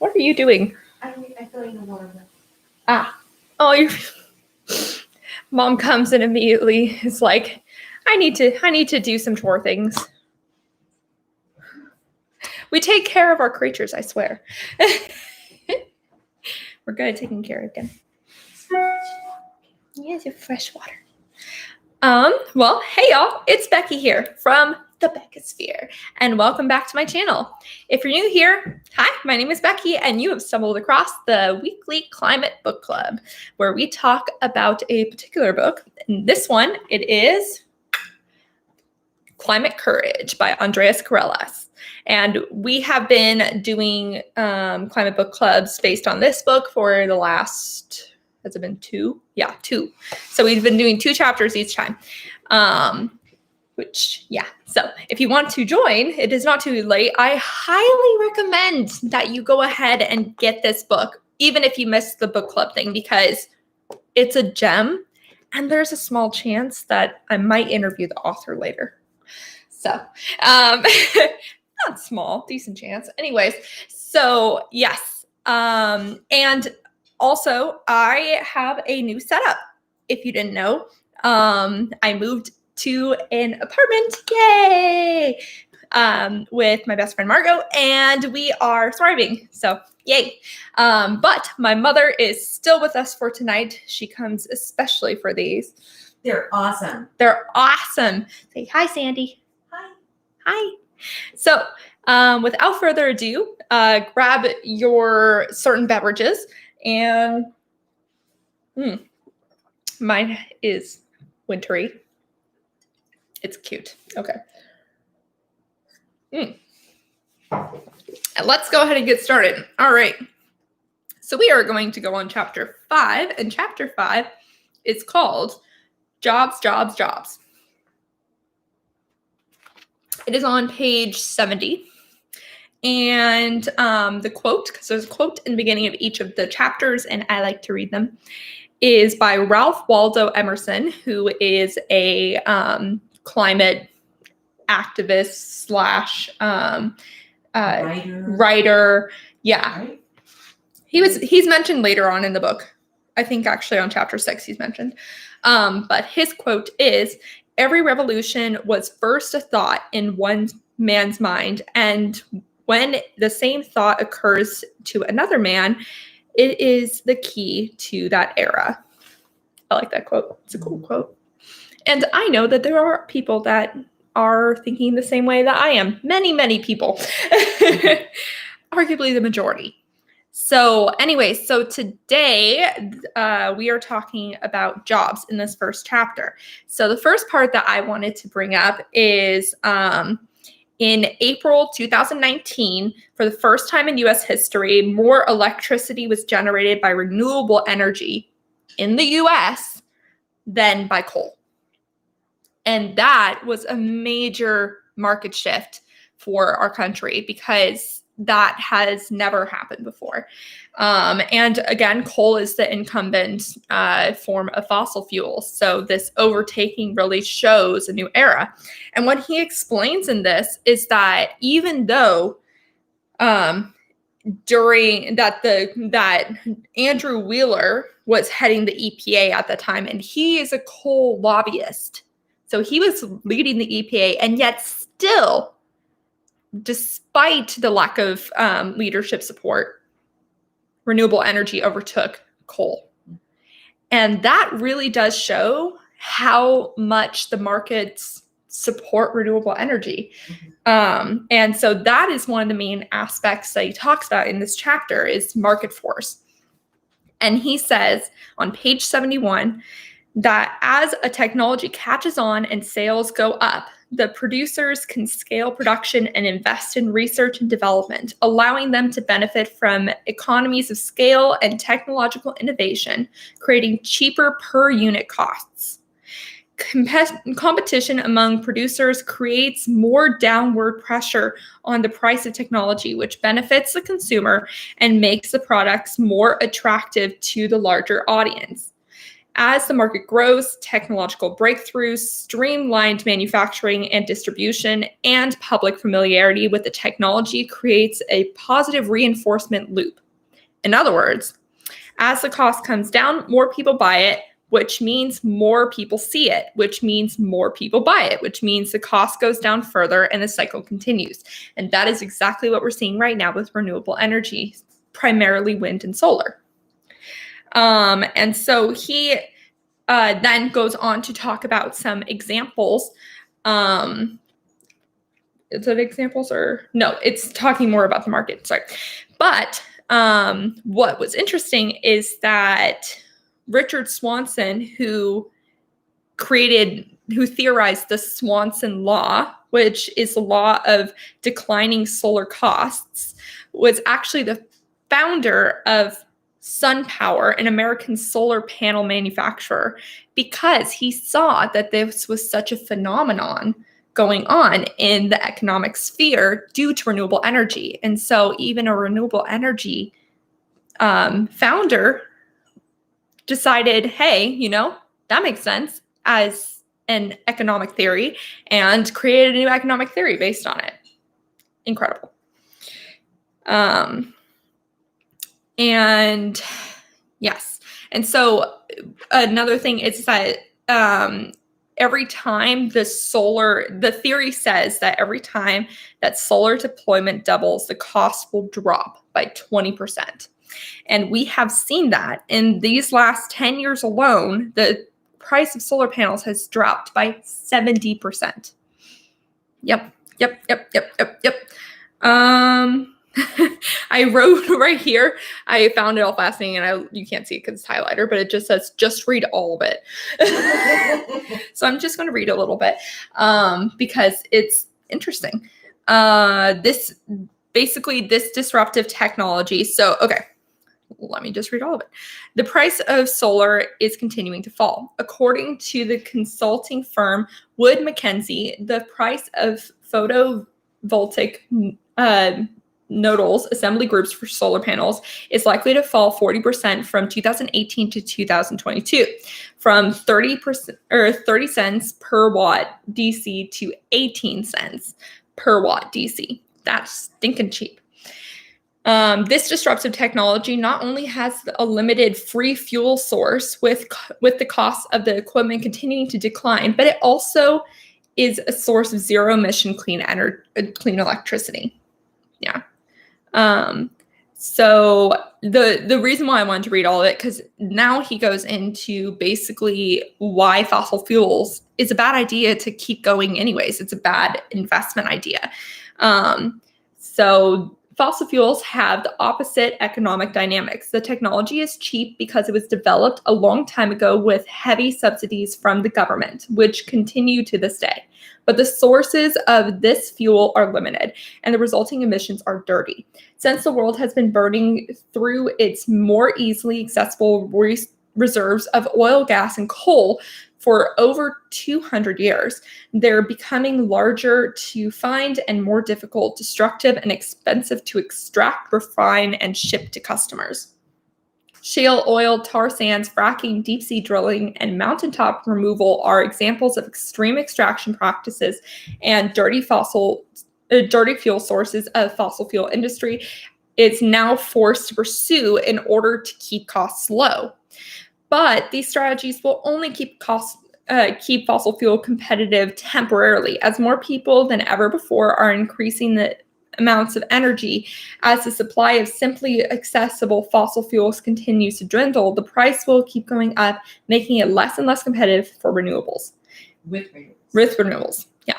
What are you doing? I feel like the water. Oh, Mom comes and immediately is like, I need to do some chore things. We take care of our creatures, I swear. We're good at taking care of them. Yes, fresh water. Well, hey y'all, it's Becky here from the Beckisphere, and welcome back to my channel. If you're new here, hi, my name is Becky, and you have stumbled across the weekly climate book club, where we talk about a particular book. In this one, it is Climate Courage by Andreas Karelas. And we have been doing climate book clubs based on this book for the last, has it been two? Yeah, two. So we've been doing 2 chapters each time. So if you want to join, it is not too late. I highly recommend that you go ahead and get this book, even if you missed the book club thing, because it's a gem. And there's a small chance that I might interview the author later. So, not small, decent chance. Anyways, so yes. And also I have a new setup. If you didn't know, I moved to an apartment, yay, with my best friend Margot, and we are thriving. So yay. But my mother is still with us for tonight. She comes especially for these. They're awesome. They're awesome. Say hi, Sandy. Hi. So without further ado, grab your certain beverages, and mine is wintry. It's cute. Okay. And let's go ahead and get started. All right. So we are going to go on chapter 5, and chapter 5 is called Jobs, Jobs, Jobs. It is on page 70. And the quote, because there's a quote in the beginning of each of the chapters, and I like to read them, is by Ralph Waldo Emerson, who is a climate activist / writer. Yeah. Right? He's mentioned later on in the book. I think actually on chapter 6 he's mentioned. But his quote is, "Every revolution was first a thought in one man's mind, and when the same thought occurs to another man, it is the key to that era." I like that quote. It's a cool quote. And I know that there are people that are thinking the same way that I am. Many, many people. Arguably the majority. So anyways, so today we are talking about jobs in this first chapter. So the first part that I wanted to bring up is in April 2019, for the first time in U.S. history, more electricity was generated by renewable energy in the U.S. than by coal. And that was a major market shift for our country, because that has never happened before. And again, coal is the incumbent form of fossil fuels. So this overtaking really shows a new era. And what he explains in this is that even though during that Andrew Wheeler was heading the EPA at the time, and he is a coal lobbyist. So he was leading the EPA, and yet still, despite the lack of leadership support, renewable energy overtook coal. And that really does show how much the markets support renewable energy. And so that is one of the main aspects that he talks about in this chapter, is market force. And he says on page 71 that as a technology catches on and sales go up, the producers can scale production and invest in research and development, allowing them to benefit from economies of scale and technological innovation, creating cheaper per unit costs. Competition among producers creates more downward pressure on the price of technology, which benefits the consumer and makes the products more attractive to the larger audience. As the market grows, technological breakthroughs, streamlined manufacturing and distribution, and public familiarity with the technology creates a positive reinforcement loop. In other words, as the cost comes down, more people buy it, which means more people see it, which means more people buy it, which means the cost goes down further and the cycle continues. And that is exactly what we're seeing right now with renewable energy, primarily wind and solar. And so he then goes on to talk about some examples. Is it examples or no? It's talking more about the market. Sorry. But what was interesting is that Richard Swanson, who theorized the Swanson law, which is the law of declining solar costs, was actually the founder of SunPower, an American solar panel manufacturer, because he saw that this was such a phenomenon going on in the economic sphere due to renewable energy. And so even a renewable energy founder decided, hey, that makes sense as an economic theory, and created a new economic theory based on it. Incredible. And yes. And so another thing is that every time the theory says that every time that solar deployment doubles, the cost will drop by 20%. And we have seen that in these last 10 years alone, the price of solar panels has dropped by 70%. Yep. I wrote right here, I found it all fascinating, and you can't see it because it's highlighter, but it just says, just read all of it. So I'm just going to read a little bit because it's interesting. This disruptive technology. So, okay. Let me just read all of it. The price of solar is continuing to fall. According to the consulting firm Wood Mackenzie, the price of photovoltaic nodal assembly groups for solar panels is likely to fall 40% from 2018 to 2022, from 30 cents per watt DC to 18 cents per watt DC. That's stinking cheap. This disruptive technology not only has a limited free fuel source with the cost of the equipment continuing to decline, but it also is a source of zero emission clean electricity. Yeah. So the reason why I wanted to read all of it, because now he goes into basically why fossil fuels is a bad idea to keep going anyways. It's a bad investment idea. So fossil fuels have the opposite economic dynamics. The technology is cheap because it was developed a long time ago with heavy subsidies from the government, which continue to this day. But the sources of this fuel are limited, and the resulting emissions are dirty. Since the world has been burning through its more easily accessible reserves of oil, gas, and coal for over 200 years, they're becoming larger to find and more difficult, destructive, and expensive to extract, refine, and ship to customers. Shale oil, tar sands, fracking, deep sea drilling, and mountaintop removal are examples of extreme extraction practices and dirty fuel sources of fossil fuel industry. It's now forced to pursue in order to keep costs low. But these strategies will only keep fossil fuel competitive temporarily, as more people than ever before are increasing the amounts of energy. As the supply of simply accessible fossil fuels continues to dwindle, the price will keep going up, making it less and less competitive for renewables. With renewables, yeah.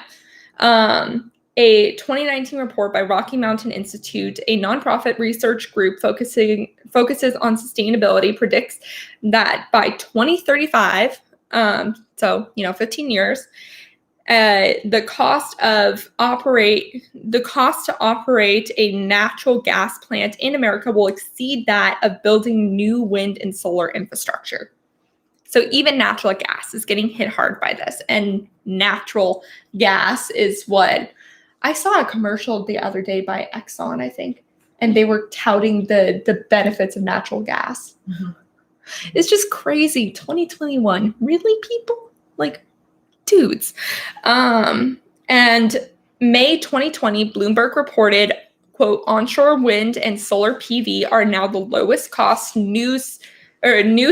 A 2019 report by Rocky Mountain Institute, a nonprofit research group focuses on sustainability, predicts that by 2035, so 15 years, the cost to operate a natural gas plant in America will exceed that of building new wind and solar infrastructure. So even natural gas is getting hit hard by this, and natural gas is what I saw a commercial the other day by Exxon, I think, and they were touting the benefits of natural gas. Mm-hmm. It's just crazy. 2021. Really, people? Like, dudes. And May 2020, Bloomberg reported, quote, onshore wind and solar PV are now the lowest cost new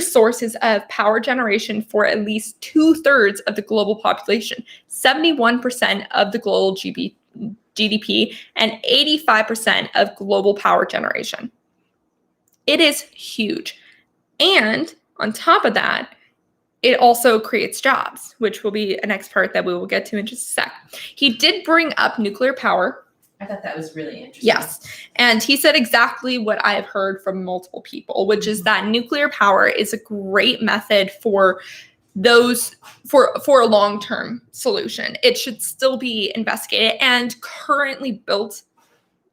sources of power generation for at least 2/3 of the global population, 71% of the global GDP, and 85% of global power generation. It is huge. And on top of that, it also creates jobs, which will be a next part that we will get to in just a sec. He did bring up nuclear power. I thought that was really interesting. Yes. And he said exactly what I have heard from multiple people, which is that nuclear power is a great method for a long-term solution. It should still be investigated, and currently built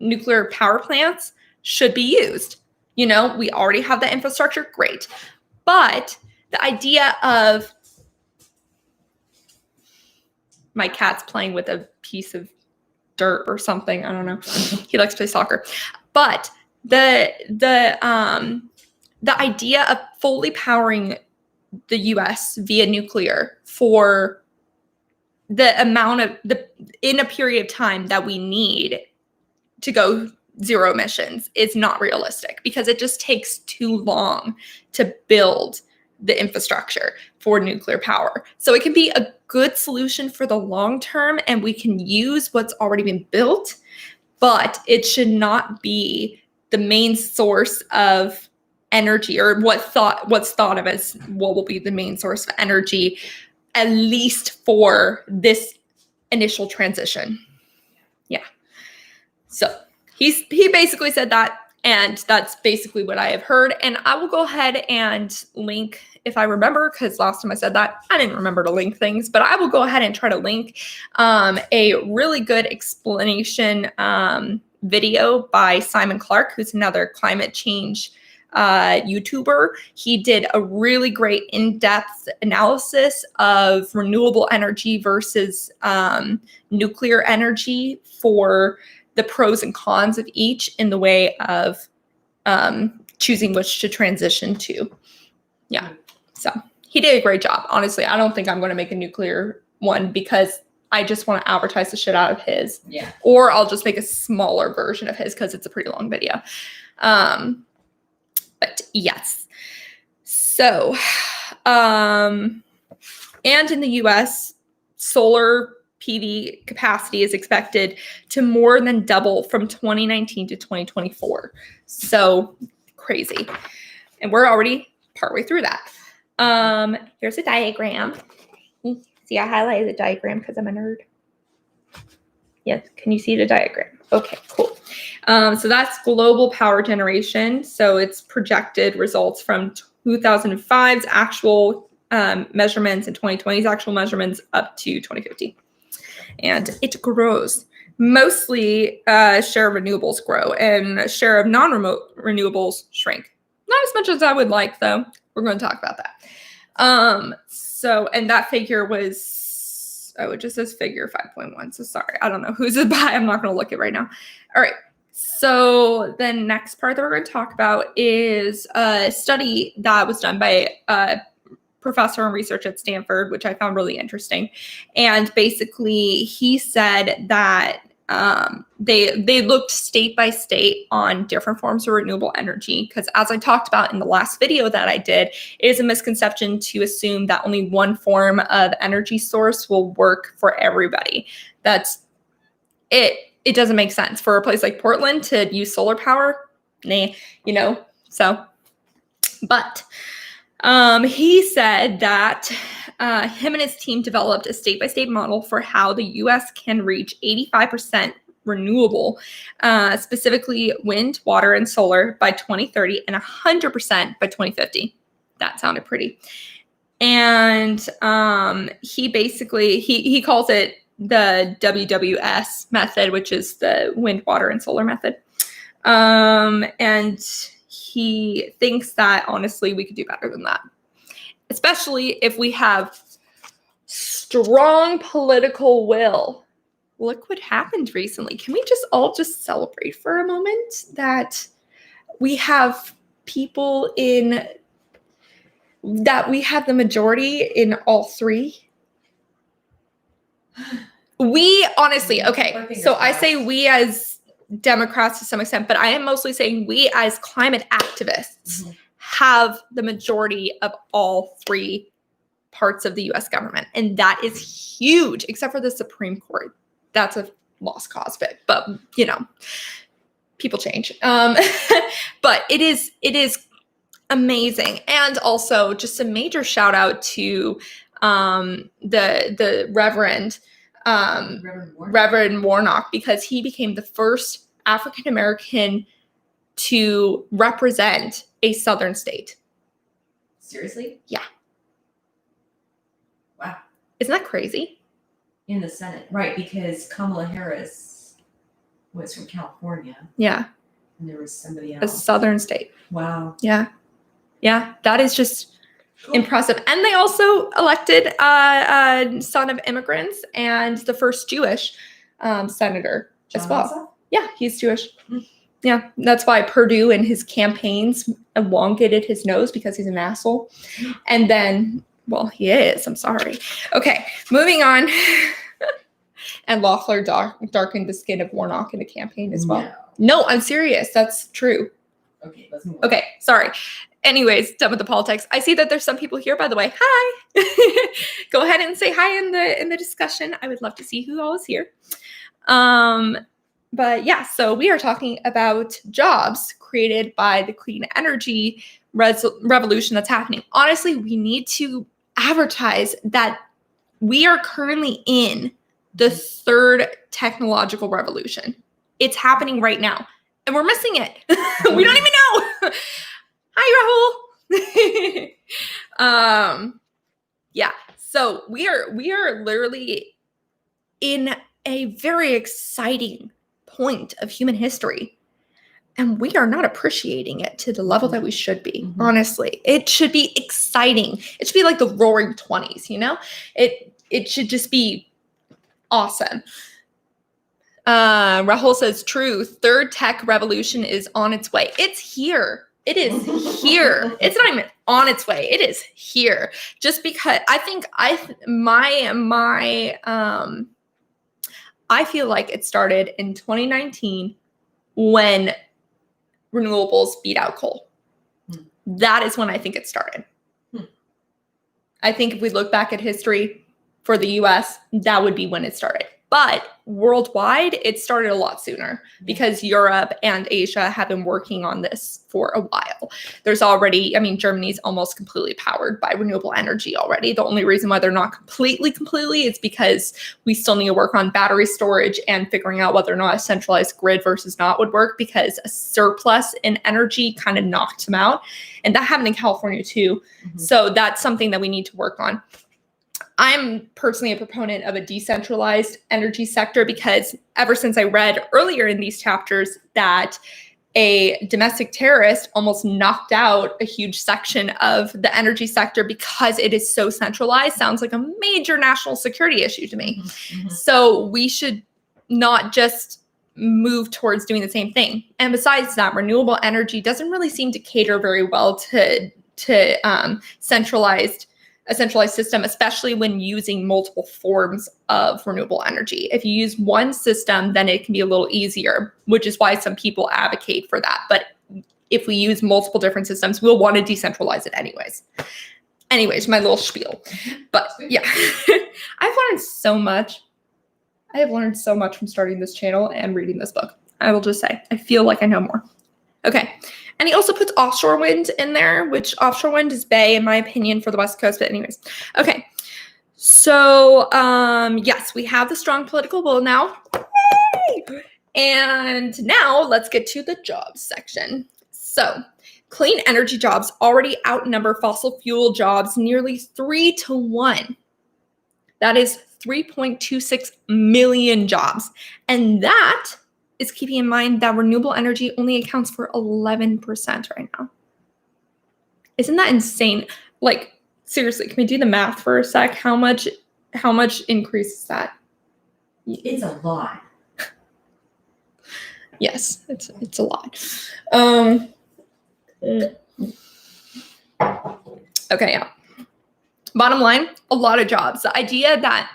nuclear power plants should be used. You know, we already have the infrastructure, great. But the idea of my cat's playing with a piece of dirt or something, I don't know. He likes to play soccer. But the idea of fully powering the US via nuclear for the amount of in a period of time that we need to go zero emissions is not realistic, because it just takes too long to build the infrastructure for nuclear power. So it can be a good solution for the long term, and we can use what's already been built, but it should not be the main source of energy, or what's thought of as what will be the main source of energy, at least for this initial transition. Yeah. So he basically said that, and that's basically what I have heard. And I will go ahead and link, if I remember, because last time I said that, I didn't remember to link things, but I will go ahead and try to link a really good explanation video by Simon Clark, who's another climate change YouTuber. He did a really great in-depth analysis of renewable energy versus nuclear energy, for the pros and cons of each in the way of choosing which to transition to. Yeah. So he did a great job. Honestly, I don't think I'm going to make a nuclear one, because I just want to advertise the shit out of his. Yeah. Or I'll just make a smaller version of his, because it's a pretty long video. But yes. So, and in the US, solar PV capacity is expected to more than double from 2019 to 2024. So crazy. And we're already partway through that. Here's a diagram. See, I highlighted the diagram because I'm a nerd. Yes, can you see the diagram? Okay, cool. So that's global power generation. So it's projected results from 2005's actual measurements and 2020's actual measurements up to 2050. And it grows. Mostly share of renewables grow, and share of non-remote renewables shrink. Not as much as I would like, though. We're going to talk about that. So, and that figure was, oh, it just says figure 5.1. So sorry, I don't know who's it by. I'm not going to look it right now. All right. So the next part that we're going to talk about is a study that was done by professor and research at Stanford, which I found really interesting. And basically, he said that they looked state by state on different forms of renewable energy, because as I talked about in the last video that I did, it is a misconception to assume that only one form of energy source will work for everybody. That's it. It doesn't make sense for a place like Portland to use solar power. Nah, you know, so, but he said that him and his team developed a state-by-state model for how the U.S. can reach 85% renewable, specifically wind, water, and solar by 2030, and 100% by 2050. That sounded pretty. And he basically, he calls it the WWS method, which is the wind, water, and solar method. And he thinks that, honestly, we could do better than that, especially if we have strong political will. Look what happened recently. Can we just all just celebrate for a moment that we have people in that we have the majority in all three. We honestly, okay, so I say we as Democrats to some extent, but I am mostly saying we as climate activists have the majority of all three parts of the US government. And that is huge, except for the Supreme Court. That's a lost cause, but you know, people change. But it is amazing. And also just a major shout out to the Reverend Warnock, because he became the first African American to represent a Southern state. Seriously? Yeah. Wow. Isn't that crazy? In the Senate, right? Because Kamala Harris was from California. Yeah. And there was somebody A else. Southern state. Wow. Yeah. Yeah. That is just Cool. impressive. And they also elected a son of immigrants and the first Jewish senator as well. Ossoff? Yeah, he's Jewish. Mm. Yeah, that's why Purdue in his campaigns elongated his nose, because he's an asshole. And then, well, he is. I'm sorry. Okay, moving on. And Loeffler darkened the skin of Warnock in the campaign as well. No, I'm serious. That's true. Okay, let's move on. Okay, sorry. Anyways, done with the politics. I see that there's some people here, by the way. Hi. Go ahead and say hi in the discussion. I would love to see who all is here. But yeah, so we are talking about jobs created by the clean energy revolution that's happening. Honestly, we need to advertise that we are currently in the third technological revolution. It's happening right now, and we're missing it. We don't even know. Hi, Rahul. Yeah, so we are literally in a very exciting point of human history, and we are not appreciating it to the level that we should be. Honestly, it should be exciting. It should be like the roaring 20s, you know? It should just be awesome. Rahul says, true, third tech revolution is on its way. It's here. It is here. It's not even on its way. It is here. Just because I feel like it started in 2019 when renewables beat out coal. That is when I think it started. I think if we look back at history for the US, that would be when it started. But worldwide, it started a lot sooner because Europe and Asia have been working on this for a while. There's already, Germany's almost completely powered by renewable energy already. The only reason why they're not completely is because we still need to work on battery storage and figuring out whether or not a centralized grid versus not would work, because a surplus in energy kind of knocked them out. And that happened in California too. So that's something that we need to work on. I'm personally a proponent of a decentralized energy sector, because ever since I read earlier in these chapters that a domestic terrorist almost knocked out a huge section of the energy sector because it is so centralized, sounds like a major national security issue to me. So we should not just move towards doing the same thing. And besides that, renewable energy doesn't really seem to cater very well to a centralized system, especially when using multiple forms of renewable energy. If you use one system, then it can be a little easier, which is why some people advocate for that. But if we use multiple different systems, we'll want to decentralize it anyways. Anyways, my little spiel. But yeah, I've learned so much. I have learned so much from starting this channel and reading this book. I will just say, I feel like I know more. Okay. And he also puts offshore wind in there, which offshore wind is bay, in my opinion, for the West Coast. But anyways, okay. So, yes, we have the strong political will now. Yay! And now let's get to the jobs section. So, clean energy jobs already outnumber fossil fuel jobs nearly 3 to 1. That is 3.26 million jobs. And that is keeping in mind that renewable energy only accounts for 11% right now. Isn't that insane? Like, seriously, can we do the math for a sec? How much increase is that? It's a lot. Yes, it's a lot. Okay, yeah. Bottom line, a lot of jobs. The idea that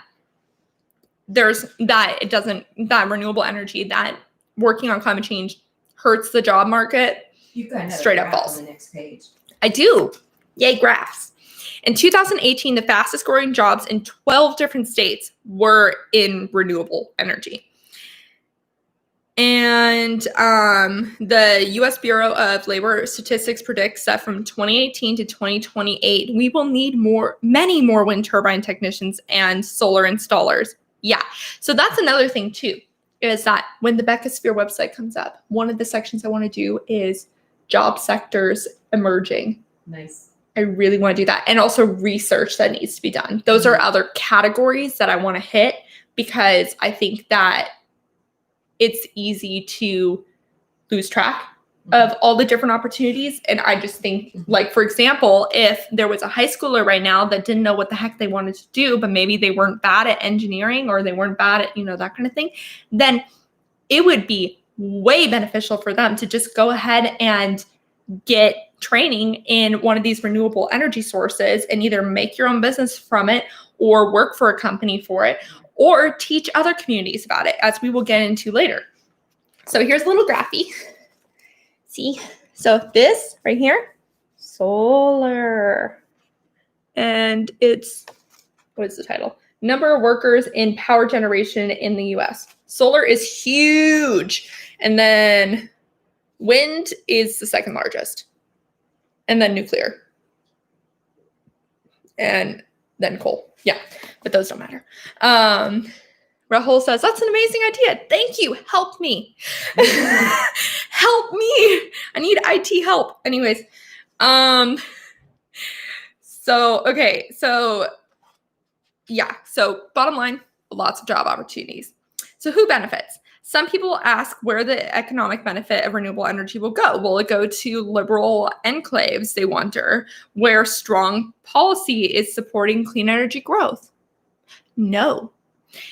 that renewable energy, that working on climate change hurts the job market, You've got another straight up graph false. on the next page. I do. Yay, graphs. In 2018, the fastest growing jobs in 12 different states were in renewable energy. And the U.S. Bureau of Labor Statistics predicts that from 2018 to 2028, we will need many more wind turbine technicians and solar installers. Yeah. So that's another thing too, is that when the Beckisphere website comes up, one of the sections I want to do is job sectors emerging. Nice. I really want to do that. And also research that needs to be done. Those are other categories that I want to hit because I think that it's easy to lose track of all the different opportunities. And I just think, like, for example, if there was a high schooler right now that didn't know what the heck they wanted to do, but maybe they weren't bad at engineering or they weren't bad at, that kind of thing, then it would be way beneficial for them to just go ahead and get training in one of these renewable energy sources and either make your own business from it or work for a company for it or teach other communities about it, as we will get into later. So here's a little graphy. See? So this right here, solar. And it's, what is the title? Number of workers in power generation in the US. Solar is huge. And then wind is the second largest. And then nuclear. And then coal. Yeah, but those don't matter. Rahul says, that's an amazing idea. Thank you. Help me. Help me. I need IT help. Anyways. So bottom line, lots of job opportunities. So who benefits? Some people ask where the economic benefit of renewable energy will go. Will it go to liberal enclaves, they wonder, where strong policy is supporting clean energy growth? No.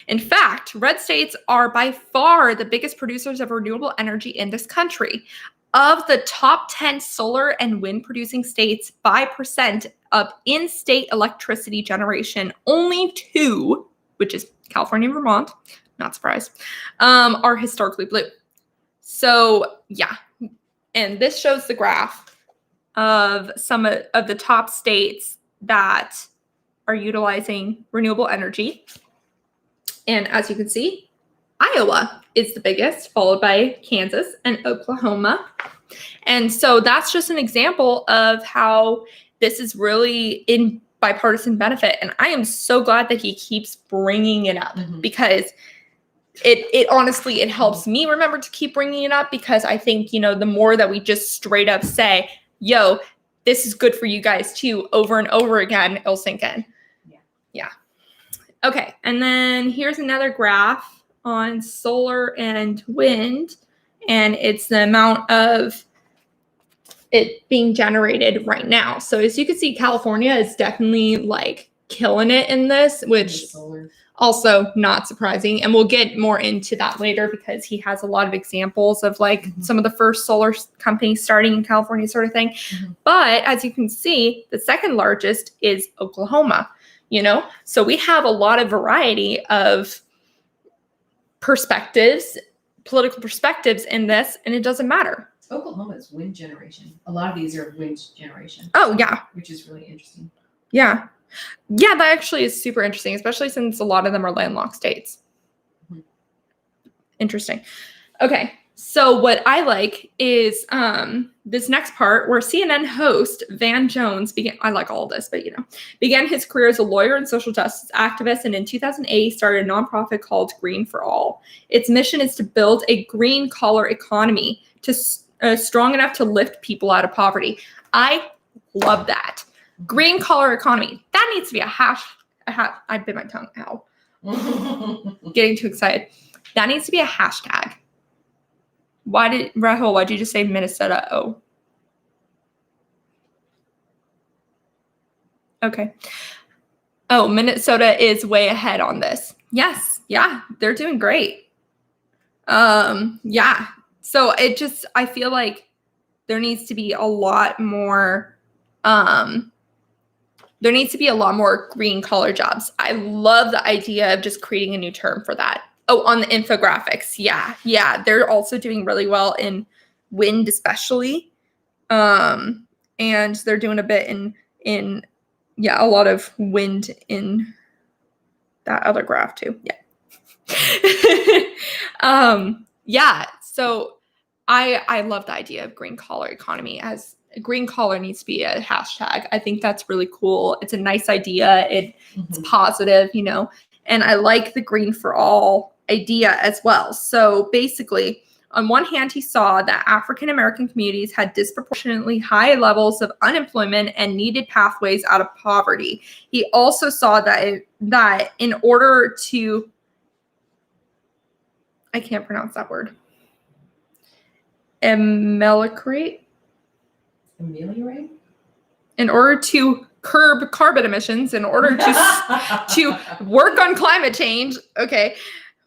In fact, red states are by far the biggest producers of renewable energy in this country. Of the top 10 solar and wind producing states by percent of in-state electricity generation, only 2, which is California and Vermont, not surprised, are historically blue. So yeah, and this shows the graph of some of the top states that are utilizing renewable energy. And as you can see, Iowa is the biggest, followed by Kansas and Oklahoma. And so that's just an example of how this is really in bipartisan benefit. And I am so glad that he keeps bringing it up because it honestly, it helps me remember to keep bringing it up because I think, the more that we just straight up say, yo, this is good for you guys too, over and over again, it'll sink in. Yeah. Okay. And then here's another graph on solar and wind, and it's the amount of it being generated right now. So as you can see, California is definitely like killing it in this, which also not surprising. And we'll get more into that later because he has a lot of examples of like some of the first solar companies starting in California sort of thing. But as you can see, the second largest is Oklahoma, So we have a lot of variety of perspectives, political perspectives in this, and it doesn't matter. Oklahoma's wind generation. A lot of these are wind generation. Oh, yeah. Which is really interesting. Yeah. Yeah, that actually is super interesting, especially since a lot of them are landlocked states. Interesting. Okay. So what I like is this next part where CNN host Van Jones I like all of this, but began his career as a lawyer and social justice activist, and in 2008 he started a nonprofit called Green for All. Its mission is to build a green collar economy to strong enough to lift people out of poverty. I love that. Green collar economy. That needs to be a hash. I bit my tongue. Ow. Getting too excited. That needs to be a hashtag. Rahul, why'd you just say Minnesota? Oh. Okay. Oh, Minnesota is way ahead on this. Yes. Yeah. They're doing great. Yeah. So I feel like there needs to be a lot more there needs to be a lot more green collar jobs. I love the idea of just creating a new term for that. Oh, on the infographics. Yeah. They're also doing really well in wind, especially. And they're doing a bit in a lot of wind in that other graph too. Yeah. So I love the idea of green collar economy. As green collar needs to be a hashtag. I think that's really cool. It's a nice idea. It's positive, and I like the green for all idea as well. So basically, on one hand, he saw that African American communities had disproportionately high levels of unemployment and needed pathways out of poverty. He also saw that in order to, I can't pronounce that word, ameliorate? In order to curb carbon emissions, in order to work on climate change, okay,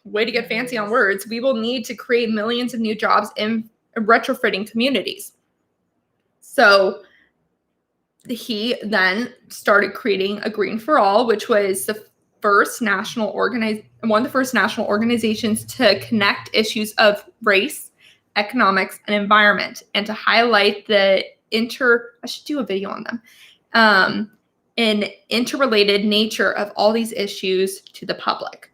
way to get fancy on words, we will need to create millions of new jobs in retrofitting communities. So he then started creating a Green for All, which was one of the first national organizations to connect issues of race, economics, and environment, and to highlight the I should do a video on them, an interrelated nature of all these issues to the public.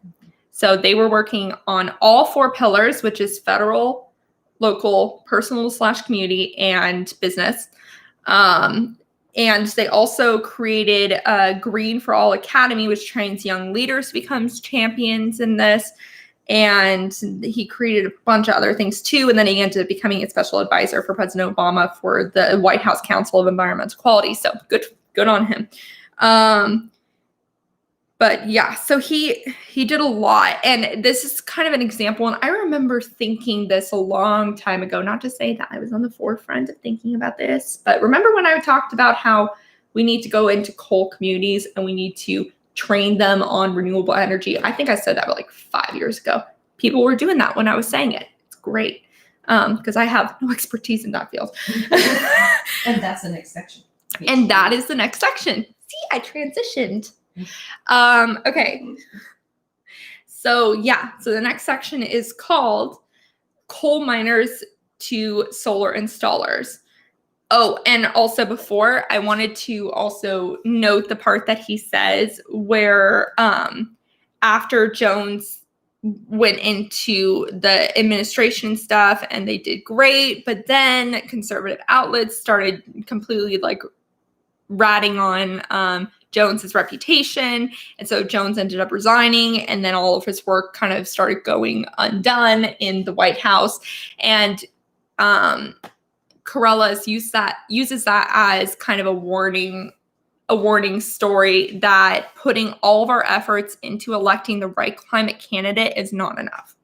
So they were working on all 4 pillars, which is federal, local, personal/community, and business. And they also created a Green for All Academy, which trains young leaders to become champions in this. And he created a bunch of other things too. And then he ended up becoming a special advisor for President Obama for the White House Council of Environmental Quality. So good on him. But yeah, so he did a lot. And this is kind of an example. And I remember thinking this a long time ago, not to say that I was on the forefront of thinking about this, but remember when I talked about how we need to go into coal communities and we need to train them on renewable energy? I think I said that like 5 years ago. People were doing that when I was saying it. It's great because I have no expertise in that field. And that's the next section. And that is the next section. See, I transitioned. Okay. So the next section is called Coal Miners to Solar Installers. Oh, and also before, I wanted to also note the part that he says where after Jones went into the administration stuff and they did great, but then conservative outlets started completely like ratting on Jones's reputation. And so Jones ended up resigning, and then all of his work kind of started going undone in the White House. And Karelas uses that as kind of a warning story that putting all of our efforts into electing the right climate candidate is not enough.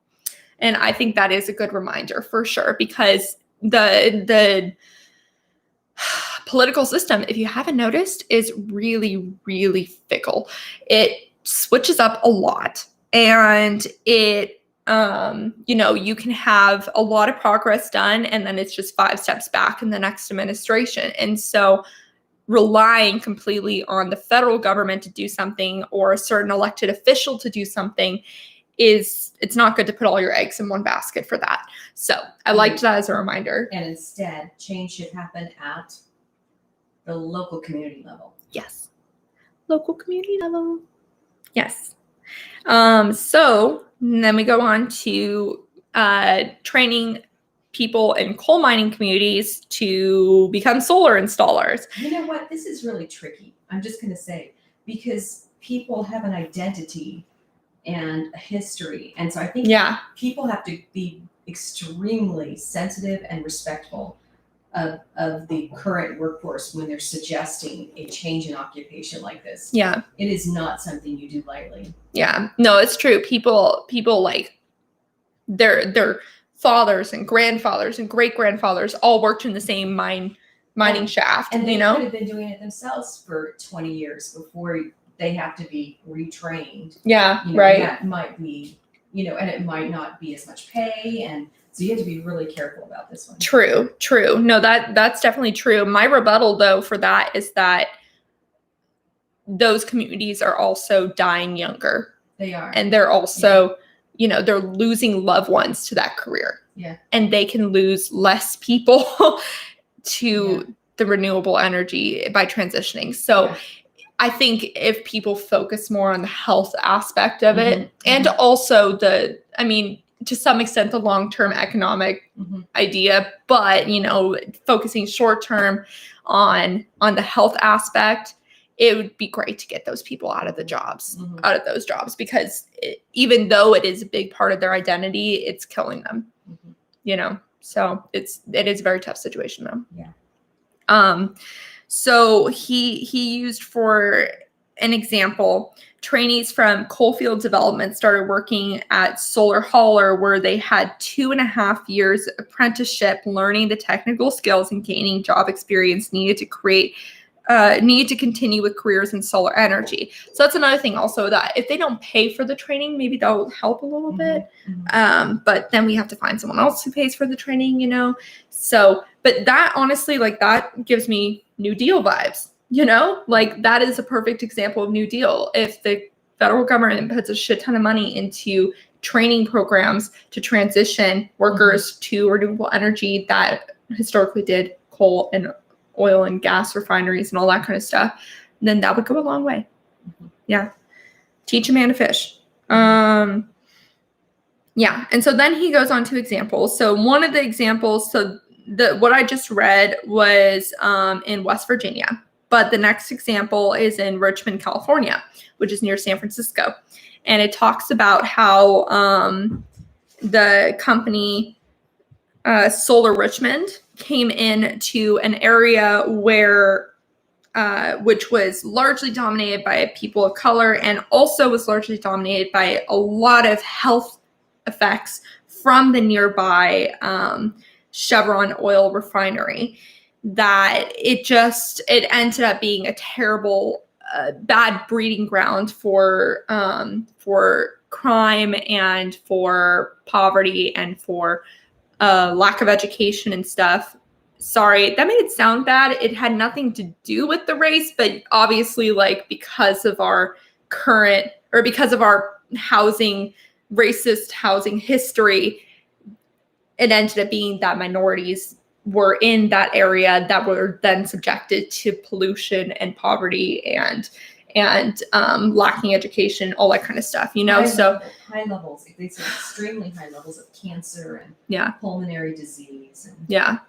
And I think that is a good reminder for sure, because the political system, if you haven't noticed, is really, really fickle. It switches up a lot, and it you can have a lot of progress done and then it's just 5 steps back in the next administration. And so relying completely on the federal government to do something or a certain elected official to do something it's not good to put all your eggs in one basket for that. So I liked that as a reminder. And instead, change should happen at the local community level. Yes. Local community level. Yes. So then we go on to training people in coal mining communities to become solar installers. You know what? This is really tricky. I'm just going to say, because people have an identity and a history. And so I think people have to be extremely sensitive and respectful of the current workforce when they're suggesting a change in occupation like this. Yeah. It is not something you do lightly. Yeah. No, it's true. People like their fathers and grandfathers and great grandfathers all worked in the same mining shaft. And they could have been doing it themselves for 20 years before they have to be retrained. Yeah. Right. That might be, and it might not be as much pay, and so you have to be really careful about this one. True. No, that's definitely true. My rebuttal, though, for that is that those communities are also dying younger. They are. And they're also, they're losing loved ones to that career. Yeah. And they can lose less people to the renewable energy by transitioning. So I think if people focus more on the health aspect of it, and also to some extent, the long-term economic idea, but, focusing short-term on the health aspect, it would be great to get those people out of those jobs, because even though it is a big part of their identity, it's killing them, so it is a very tough situation though. Yeah. So he used, for an example, trainees from Coalfield Development started working at Solar Hauler, where they had 2.5 years apprenticeship, learning the technical skills and gaining job experience needed to continue with careers in solar energy. So that's another thing also, that if they don't pay for the training, maybe that'll help a little bit. But then we have to find someone else who pays for the training, So, but that honestly, that gives me New Deal vibes, that is a perfect example of New Deal. If the federal government puts a shit ton of money into training programs to transition workers to renewable energy that historically did coal and oil and gas refineries and all that kind of stuff, then that would go a long way. Yeah. Teach a man to fish. And so then he goes on to examples. So one of the examples, what I just read was in West Virginia, but the next example is in Richmond, California, which is near San Francisco. And it talks about how the company Solar Richmond came into an area where, which was largely dominated by people of color, and also was largely dominated by a lot of health effects from the nearby Chevron oil refinery, that it ended up being a terrible, bad breeding ground for crime and for poverty and for lack of education and stuff. Sorry, that made it sound bad. It had nothing to do with the race, but obviously, because of our racist housing history, it ended up being that minorities were in that area that were then subjected to pollution and poverty and lacking education, all that kind of stuff, high levels, they said extremely high levels of cancer and pulmonary disease. And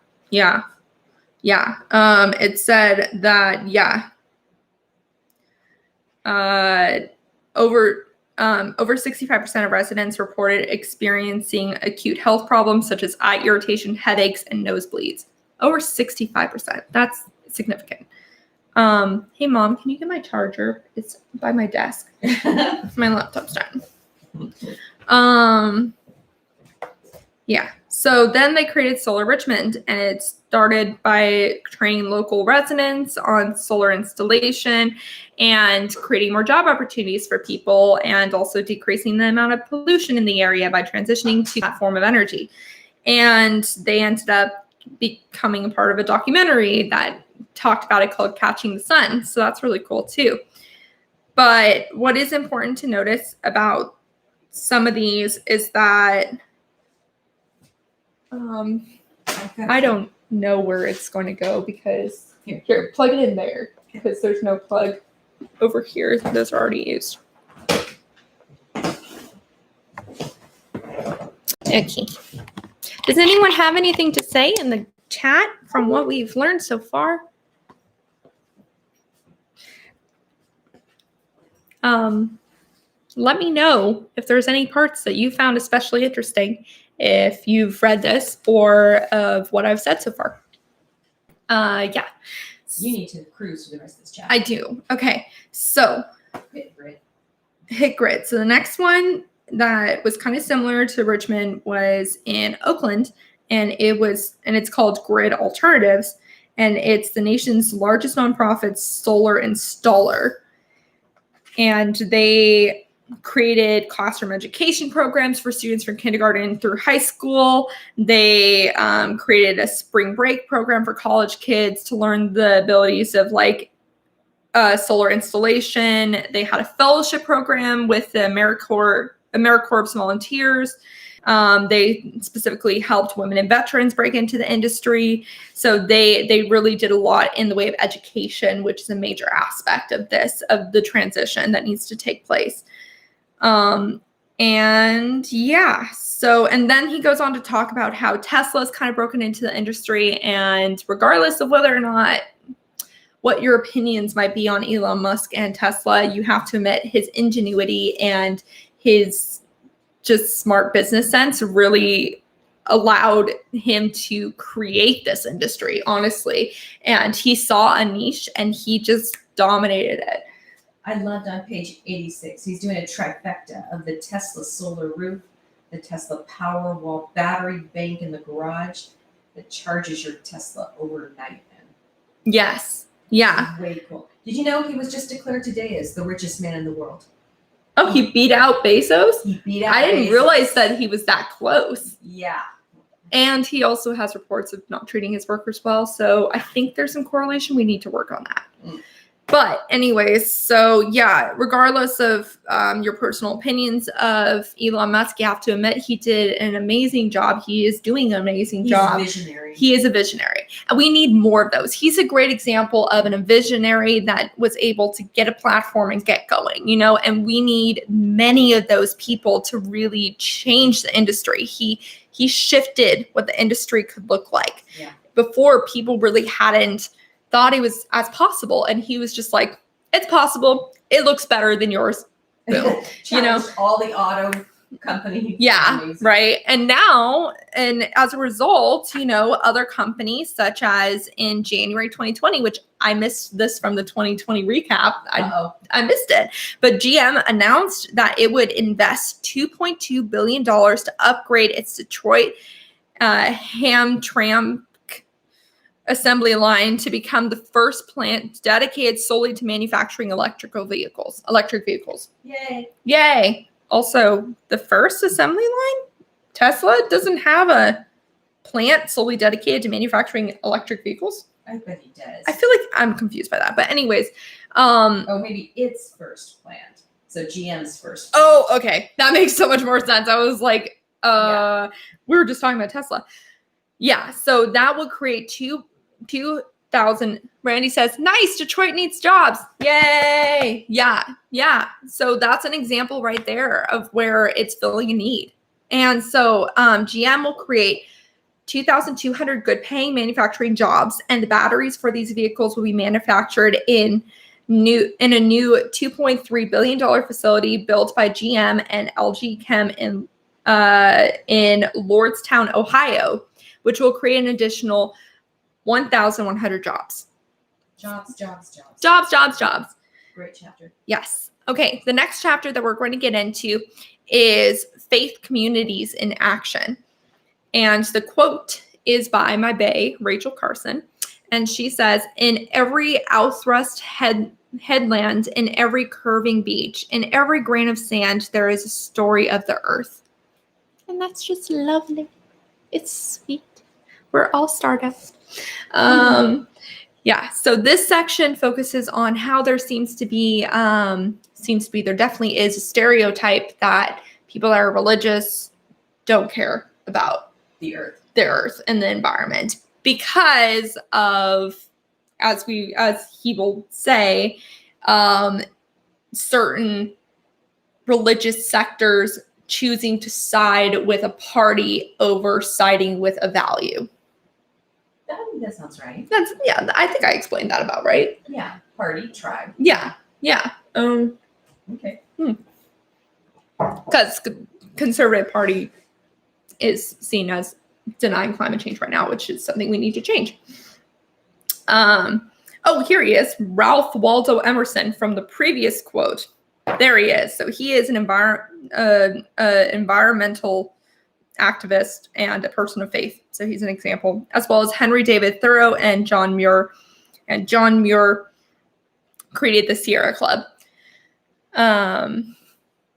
it said that, over 65% of residents reported experiencing acute health problems such as eye irritation, headaches, and nosebleeds. Over 65%. That's significant. Hey mom, can you get my charger? It's by my desk. My laptop's dying. So then they created Solar Richmond, and it started by training local residents on solar installation and creating more job opportunities for people, and also decreasing the amount of pollution in the area by transitioning to that form of energy. And they ended up becoming a part of a documentary that talked about it, called Catching the Sun. So that's really cool too. But what is important to notice about some of these is that I don't know where it's going to go, because here, plug it in there, because there's no plug over here. Those are already used. Okay. Does anyone have anything to say in the chat from what we've learned so far? Let me know if there's any parts that you found especially interesting, if you've read this, or of what I've said so far. You need to cruise for the rest of this chat. I do. Okay. So hit grid. So the next one that was kind of similar to Richmond was in Oakland, and it's called Grid Alternatives, and it's the nation's largest nonprofit solar installer. And they created classroom education programs for students from kindergarten through high school. They created a spring break program for college kids to learn the abilities of solar installation. They had a fellowship program with the AmeriCorps volunteers. They specifically helped women and veterans break into the industry. So they really did a lot in the way of education, which is a major aspect of the transition that needs to take place. And then he goes on to talk about how Tesla's kind of broken into the industry, and regardless of whether or not what your opinions might be on Elon Musk and Tesla, you have to admit his ingenuity and his just smart business sense really allowed him to create this industry, honestly. And he saw a niche and he just dominated it. I loved on page 86, he's doing a trifecta of the Tesla solar roof, the Tesla Powerwall battery bank in the garage that charges your Tesla overnight. Yes. Yeah. Way cool. Did you know he was just declared today as the richest man in the world? Oh, he beat out Bezos? He beat out I didn't realize that he was that close. Yeah. And he also has reports of not treating his workers well. So I think there's some correlation. We need to work on that. But anyways, so yeah, regardless of your personal opinions of Elon Musk, you have to admit he did an amazing job. He is doing an amazing job. He's a visionary. He is a visionary. And we need more of those. He's a great example of a visionary that was able to get a platform and get going, and we need many of those people to really change the industry. He shifted what the industry could look like. Yeah. Before, people really hadn't thought it was as possible, and he was just like, it's possible, it looks better than yours. Boom. All the auto companies. Yeah, right. And now, and as a result, other companies, such as in January 2020, which I missed this from the 2020 recap. I missed it. But GM announced that it would invest $2.2 billion to upgrade its Detroit Hamtramck assembly line to become the first plant dedicated solely to manufacturing electric vehicles. Yay. Also, the first assembly line? Tesla doesn't have a plant solely dedicated to manufacturing electric vehicles? I bet he does. I feel like I'm confused by that. But anyways. Maybe its first plant. So GM's first plant. Oh, okay. That makes so much more sense. I was like, we were just talking about Tesla. Yeah, so that will create 2,000. Randy says, nice, Detroit needs jobs. Yay. Yeah. So that's an example right there of where it's filling a need. And so GM will create 2,200 good paying manufacturing jobs, and the batteries for these vehicles will be manufactured in a new $2.3 billion facility built by GM and LG Chem in Lordstown, Ohio, which will create an additional 1,100 jobs. Jobs. Great chapter. Yes. Okay. The next chapter that we're going to get into is Faith Communities in Action. And the quote is by my bae, Rachel Carson. And she says, in every outthrust headland, in every curving beach, in every grain of sand, there is a story of the earth. And that's just lovely. It's sweet. We're all stardust. Yeah. So this section focuses on how there there definitely is a stereotype that people that are religious don't care about the earth and the environment because of, as he will say, certain religious sectors choosing to side with a party over siding with a value. I think that sounds right. I think I explained that about right. Yeah. Party, tribe. Yeah. Okay. Because conservative party is seen as denying climate change right now, which is something we need to change. Here he is, Ralph Waldo Emerson from the previous quote. There he is. So he is an environmental activist and a person of faith. So he's an example, as well as Henry David Thoreau and John Muir. And John Muir created the Sierra Club.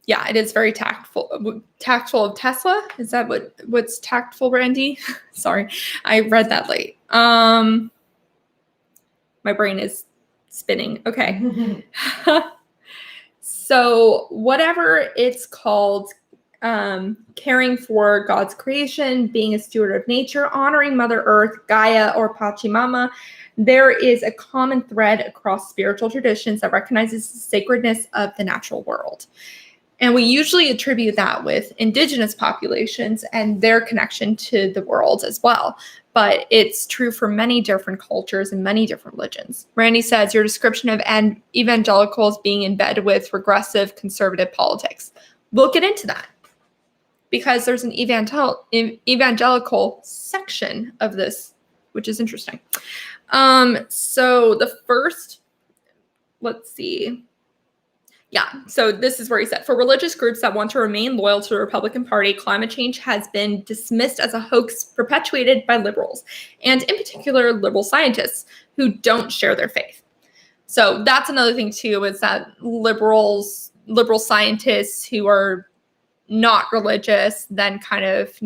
It is very tactful of Tesla. Is that what's tactful, Randy? Sorry, I read that late. My brain is spinning. Okay. So whatever it's called, caring for God's creation, being a steward of nature, honoring Mother Earth, Gaia, or Pachamama, there is a common thread across spiritual traditions that recognizes the sacredness of the natural world. And we usually attribute that with indigenous populations and their connection to the world as well. But it's true for many different cultures and many different religions. Randy says, your description of evangelicals being in bed with regressive conservative politics. We'll get into that because there's an evangelical section of this, which is interesting. So the first, let's see. Yeah, so this is where he said, for religious groups that want to remain loyal to the Republican Party, climate change has been dismissed as a hoax perpetuated by liberals, and in particular, liberal scientists who don't share their faith. So that's another thing, too, is that liberal scientists who are not religious then kind of,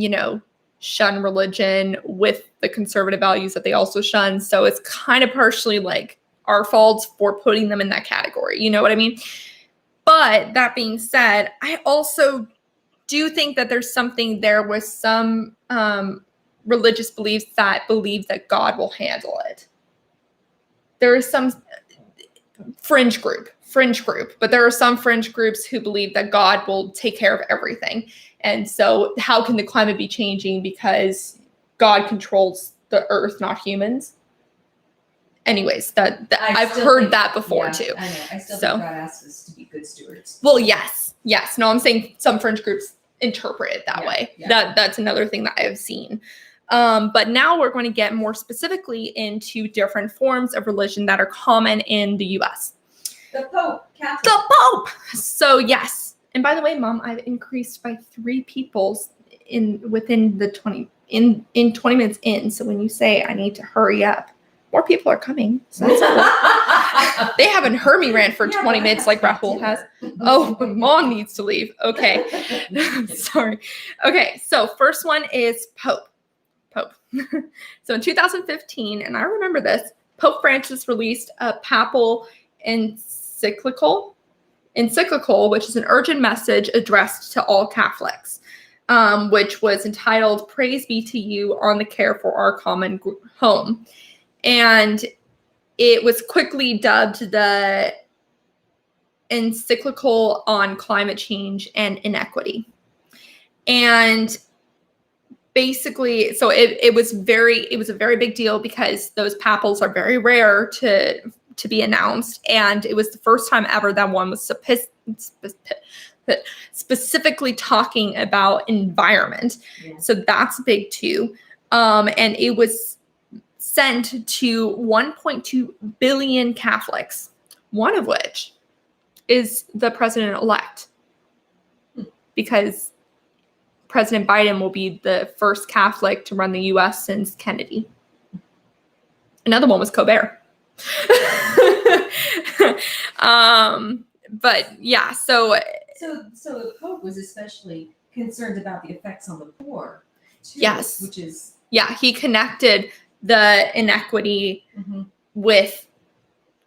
shun religion with the conservative values that they also shun. So it's kind of partially like our fault for putting them in that category. You know what I mean? But that being said, I also do think that there's something there with some religious beliefs that believe that God will handle it. There is some fringe group, but there are some fringe groups who believe that God will take care of everything. And so how can the climate be changing because God controls the earth, not humans? Anyways, I've heard that before too. I know. I still think God asks us to be good stewards. Well, yes. No, I'm saying some fringe groups interpret it that way. Yeah. That's another thing that I've seen. But now we're going to get more specifically into different forms of religion that are common in the U.S. The Pope, Catholic. The Pope. So yes. And by the way, Mom, I've increased by 3 people within the 20 minutes in. So when you say I need to hurry up, more people are coming. So that's cool. They haven't heard me rant for 20 minutes like Rahul has. Oh, Mom needs to leave. Okay. Sorry. Okay. So first one is Pope. So in 2015, and I remember this, Pope Francis released a papal encyclical, which is an urgent message addressed to all Catholics, which was entitled Praise Be to You on the Care for Our Common Home. And it was quickly dubbed the encyclical on climate change and inequity. And basically, so it was a very big deal because those papals are very rare to be announced. And it was the first time ever that one was specifically talking about environment. Yeah. So that's big too. And it was sent to 1.2 billion Catholics, one of which is the president-elect, because President Biden will be the first Catholic to run the U.S. since Kennedy. Another one was Colbert. But yeah, so the Pope was especially concerned about the effects on the poor, too. Yes. Which is... Yeah, he connected the inequity with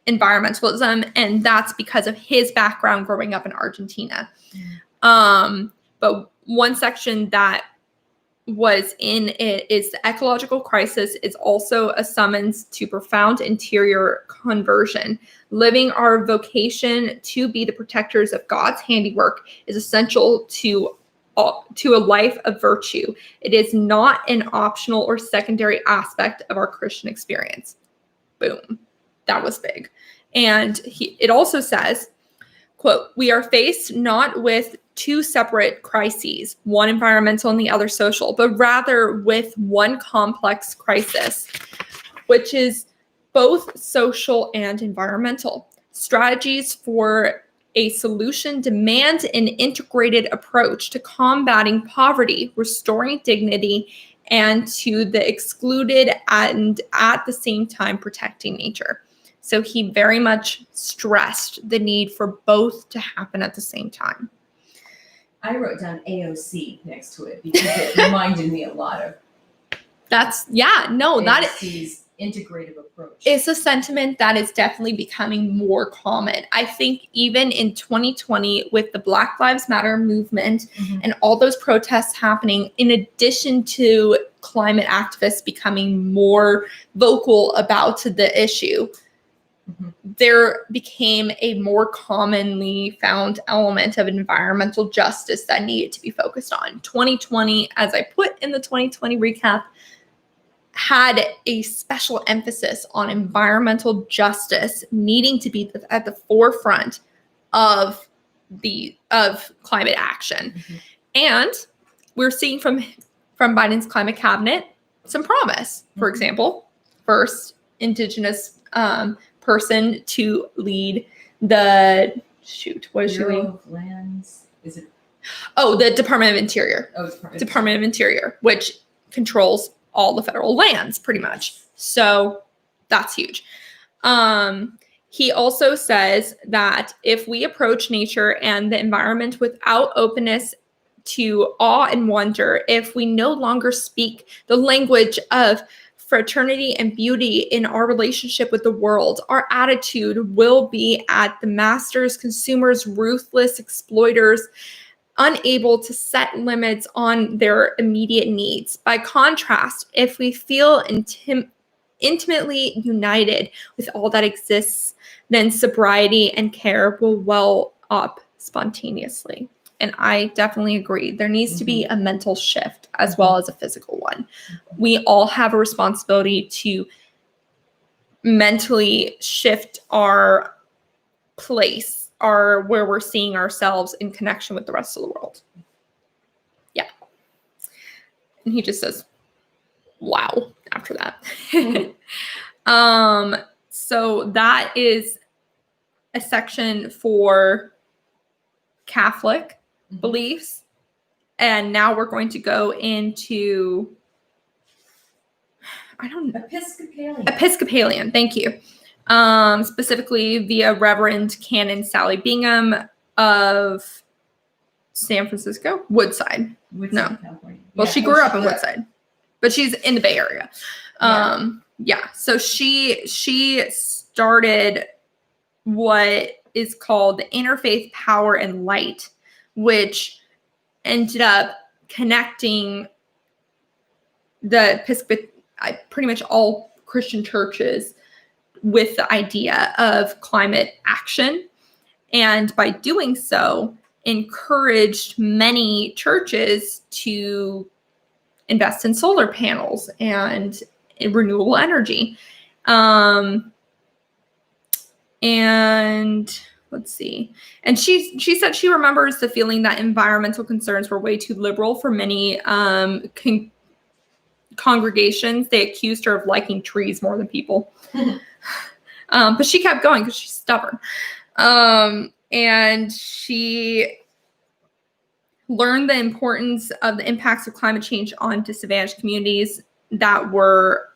environmentalism, and that's because of his background growing up in Argentina. But one section that was in it is the ecological crisis is also a summons to profound interior conversion. Living our vocation to be the protectors of God's handiwork is essential to a life of virtue. It is not an optional or secondary aspect of our Christian experience. Boom. That was big. And it also says, quote, we are faced not with 2 separate crises, one environmental and the other social, but rather with one complex crisis, which is both social and environmental. Strategies for a solution demand an integrated approach to combating poverty, restoring dignity, and to the excluded, and at the same time protecting nature. So he very much stressed the need for both to happen at the same time. I wrote down AOC next to it because it reminded me a lot of AOC's integrative approach. It's a sentiment that is definitely becoming more common. I think even in 2020 with the Black Lives Matter movement and all those protests happening, in addition to climate activists becoming more vocal about the issue, there became a more commonly found element of environmental justice that needed to be focused on. 2020, as I put in the 2020 recap, had a special emphasis on environmental justice needing to be at the forefront of climate action. And we're seeing from Biden's climate cabinet some promise. For example, first Indigenous person to lead the what is Bureau of Lands? Is it? Oh, the Department of Interior. Oh, Department of Interior, which controls all the federal lands pretty much. So that's huge. He also says that if we approach nature and the environment without openness to awe and wonder, if we no longer speak the language of fraternity and beauty in our relationship with the world, our attitude will be at the masters, consumers, ruthless exploiters, unable to set limits on their immediate needs. By contrast, if we feel intimately united with all that exists, then sobriety and care will well up spontaneously. And I definitely agree. There needs to be a mental shift as well as a physical one. We all have a responsibility to mentally shift our place, where we're seeing ourselves in connection with the rest of the world. Yeah. And he just says, wow, after that. So that is a section for Catholic beliefs. And now we're going to go into, Episcopalian, thank you. Specifically via Reverend Canon Sally Bingham of San Francisco, Woodside, California. Well, she grew up in Woodside, but she's in the Bay Area. So she started what is called the Interfaith Power and Light, which ended up connecting the pretty much all Christian churches with the idea of climate action. And by doing so, encouraged many churches to invest in solar panels and in renewable energy. And let's see. And she said she remembers the feeling that environmental concerns were way too liberal for many congregations. They accused her of liking trees more than people. But she kept going because she's stubborn. And she learned the importance of the impacts of climate change on disadvantaged communities that were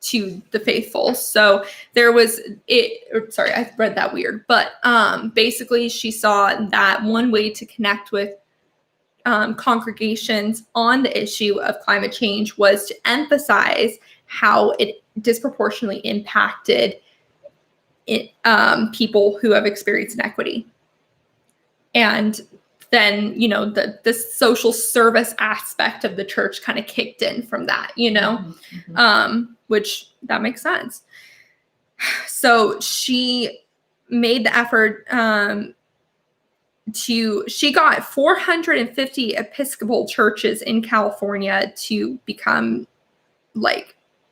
to the faithful. So there was I read that weird, but basically she saw that one way to connect with congregations on the issue of climate change was to emphasize how it disproportionately impacted people who have experienced inequity. And then, the social service aspect of the church kind of kicked in from that, which that makes sense. So she made the effort she got 450 Episcopal churches in California to become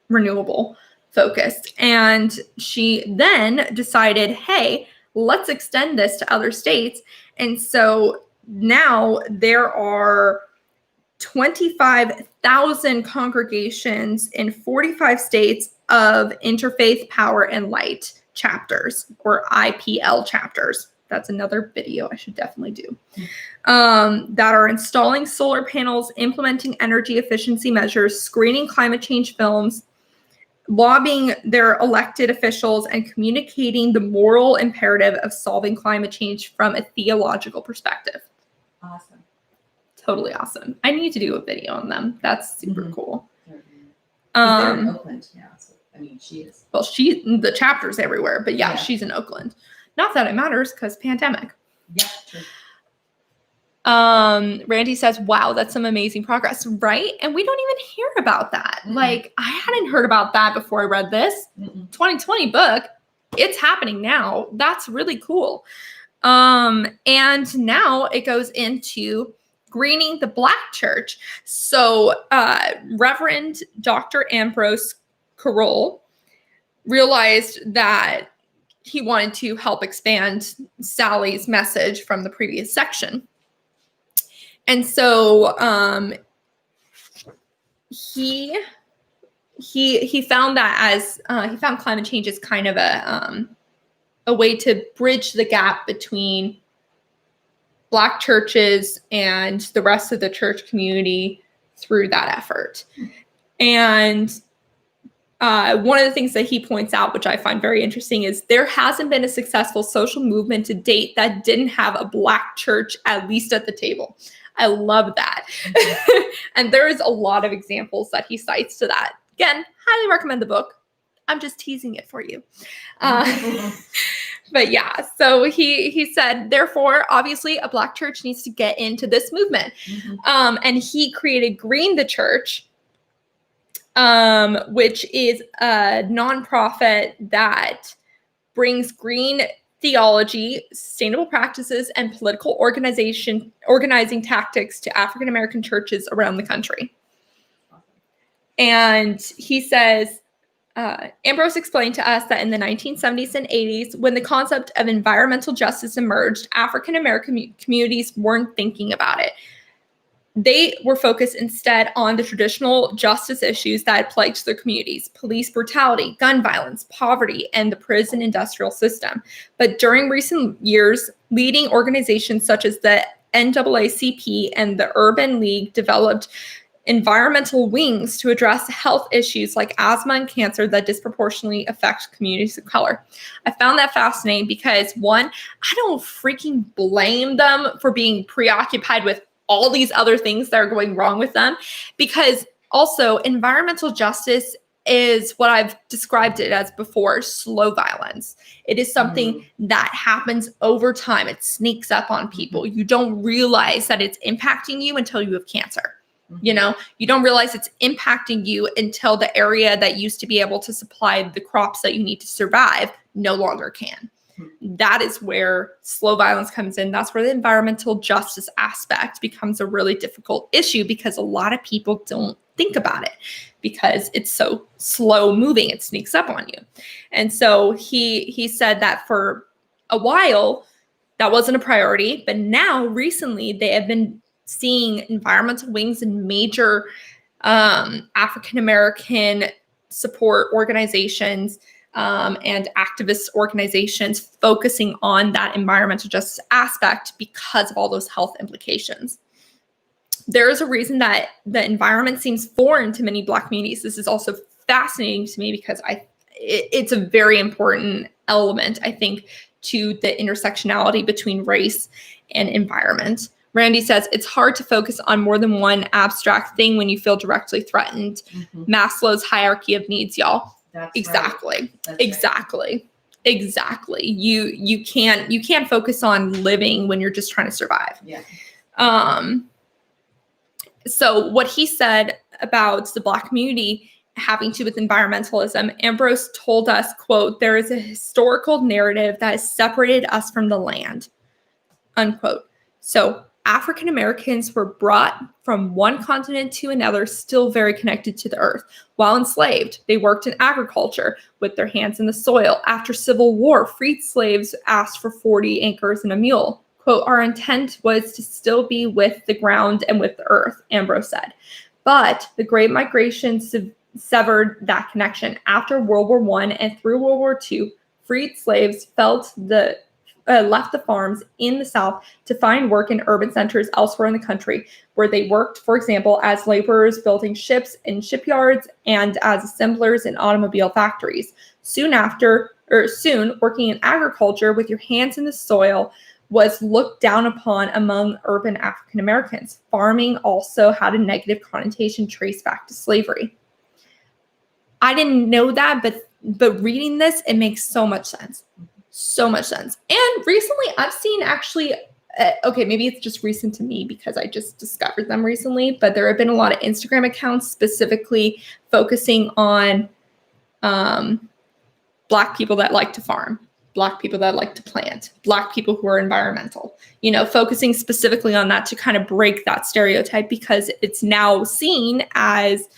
renewable focused. And she then decided, hey, let's extend this to other states. And so now there are 25,000 congregations in 45 states of Interfaith Power and Light chapters, or IPL chapters. That's another video I should definitely do. That are installing solar panels, implementing energy efficiency measures, screening climate change films, lobbying their elected officials, and communicating the moral imperative of solving climate change from a theological perspective. Awesome. Totally awesome. I need to do a video on them. That's super cool. They're in Oakland now. So I mean, she is. Well, the chapter's everywhere, but yeah, she's in Oakland. Not that it matters because pandemic. Yeah, true. Randy says, wow, that's some amazing progress, right? And we don't even hear about that. Mm-hmm. Like, I hadn't heard about that before I read this 2020 book. It's happening now. That's really cool. And now it goes into greening the Black church. So, Reverend Dr. Ambrose Carroll realized that he wanted to help expand Sally's message from the previous section. And so he found that as he found climate change as kind of a way to bridge the gap between Black churches and the rest of the church community through that effort. And one of the things that he points out, which I find very interesting, is there hasn't been a successful social movement to date that didn't have a Black church at least at the table. I love that. And there is a lot of examples that he cites to that. Again, highly recommend the book. I'm just teasing it for you. But yeah, so he said, therefore, obviously, a Black church needs to get into this movement. And he created Green the Church, which is a nonprofit that brings green theology, sustainable practices, and political organizing tactics to African American churches around the country. And he says, Ambrose explained to us that in the 1970s and 80s, when the concept of environmental justice emerged, African American communities weren't thinking about it. They were focused instead on the traditional justice issues that had plagued their communities: police brutality, gun violence, poverty, and the prison industrial system. But during recent years, leading organizations such as the NAACP and the Urban League developed environmental wings to address health issues like asthma and cancer that disproportionately affect communities of color. I found that fascinating because, one, I don't freaking blame them for being preoccupied with all these other things that are going wrong with them, because also environmental justice is what I've described it as before, slow violence. It is something that happens over time. It sneaks up on people. You don't realize that it's impacting you until you have cancer. You know, you don't realize it's impacting you until the area that used to be able to supply the crops that you need to survive no longer can. That is where slow violence comes in. That's where the environmental justice aspect becomes a really difficult issue, because a lot of people don't think about it because it's so slow moving. It sneaks up on you. And so he said that for a while that wasn't a priority, but now recently they have been seeing environmental wings in major African American support organizations and activist organizations focusing on that environmental justice aspect because of all those health implications. There is a reason that the environment seems foreign to many Black communities. This is also fascinating to me because it's a very important element, I think, to the intersectionality between race and environment. Randy says, it's hard to focus on more than one abstract thing when you feel directly threatened. Maslow's hierarchy of needs, y'all. That's exactly. Right. That's exactly. Right. Exactly. You can't focus on living when you're just trying to survive. Yeah. So what he said about the Black community having to do with environmentalism, Ambrose told us, quote, there is a historical narrative that has separated us from the land, unquote. So African Americans were brought from one continent to another, still very connected to the earth. While enslaved, they worked in agriculture with their hands in the soil. After Civil War, freed slaves asked for 40 acres and a mule. Quote, our intent was to still be with the ground and with the earth, Ambrose said. But the Great Migration severed that connection. After World War I and through World War II, freed slaves left the farms in the South to find work in urban centers elsewhere in the country, where they worked, for example, as laborers building ships in shipyards and as assemblers in automobile factories. Soon, working in agriculture with your hands in the soil was looked down upon among urban African Americans. Farming also had a negative connotation traced back to slavery. I didn't know that, but reading this, it makes so much sense. So much sense. And recently I've seen actually, okay, maybe it's just recent to me because I just discovered them recently, but there have been a lot of Instagram accounts specifically focusing on Black people that like to farm, Black people that like to plant, Black people who are environmental, focusing specifically on that to kind of break that stereotype, because it's now seen as,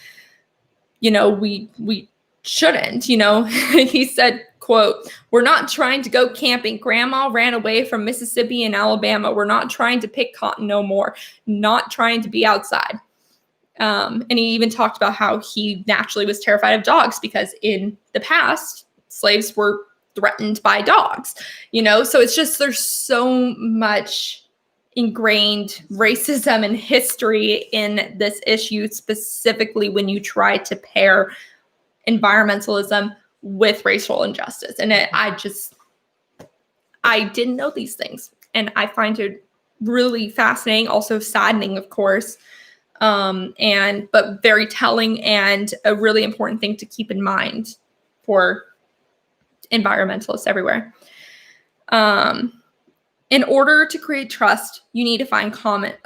we shouldn't, he said, quote, "We're not trying to go camping. Grandma ran away from Mississippi and Alabama. We're not trying to pick cotton no more. Not trying to be outside." And he even talked about how he naturally was terrified of dogs because in the past, slaves were threatened by dogs, So it's just, there's so much ingrained racism and history in this issue, specifically when you try to pair environmentalism with racial injustice. And I didn't know these things. And I find it really fascinating, also saddening, of course, but very telling and a really important thing to keep in mind for environmentalists everywhere. In order to create trust, you need to find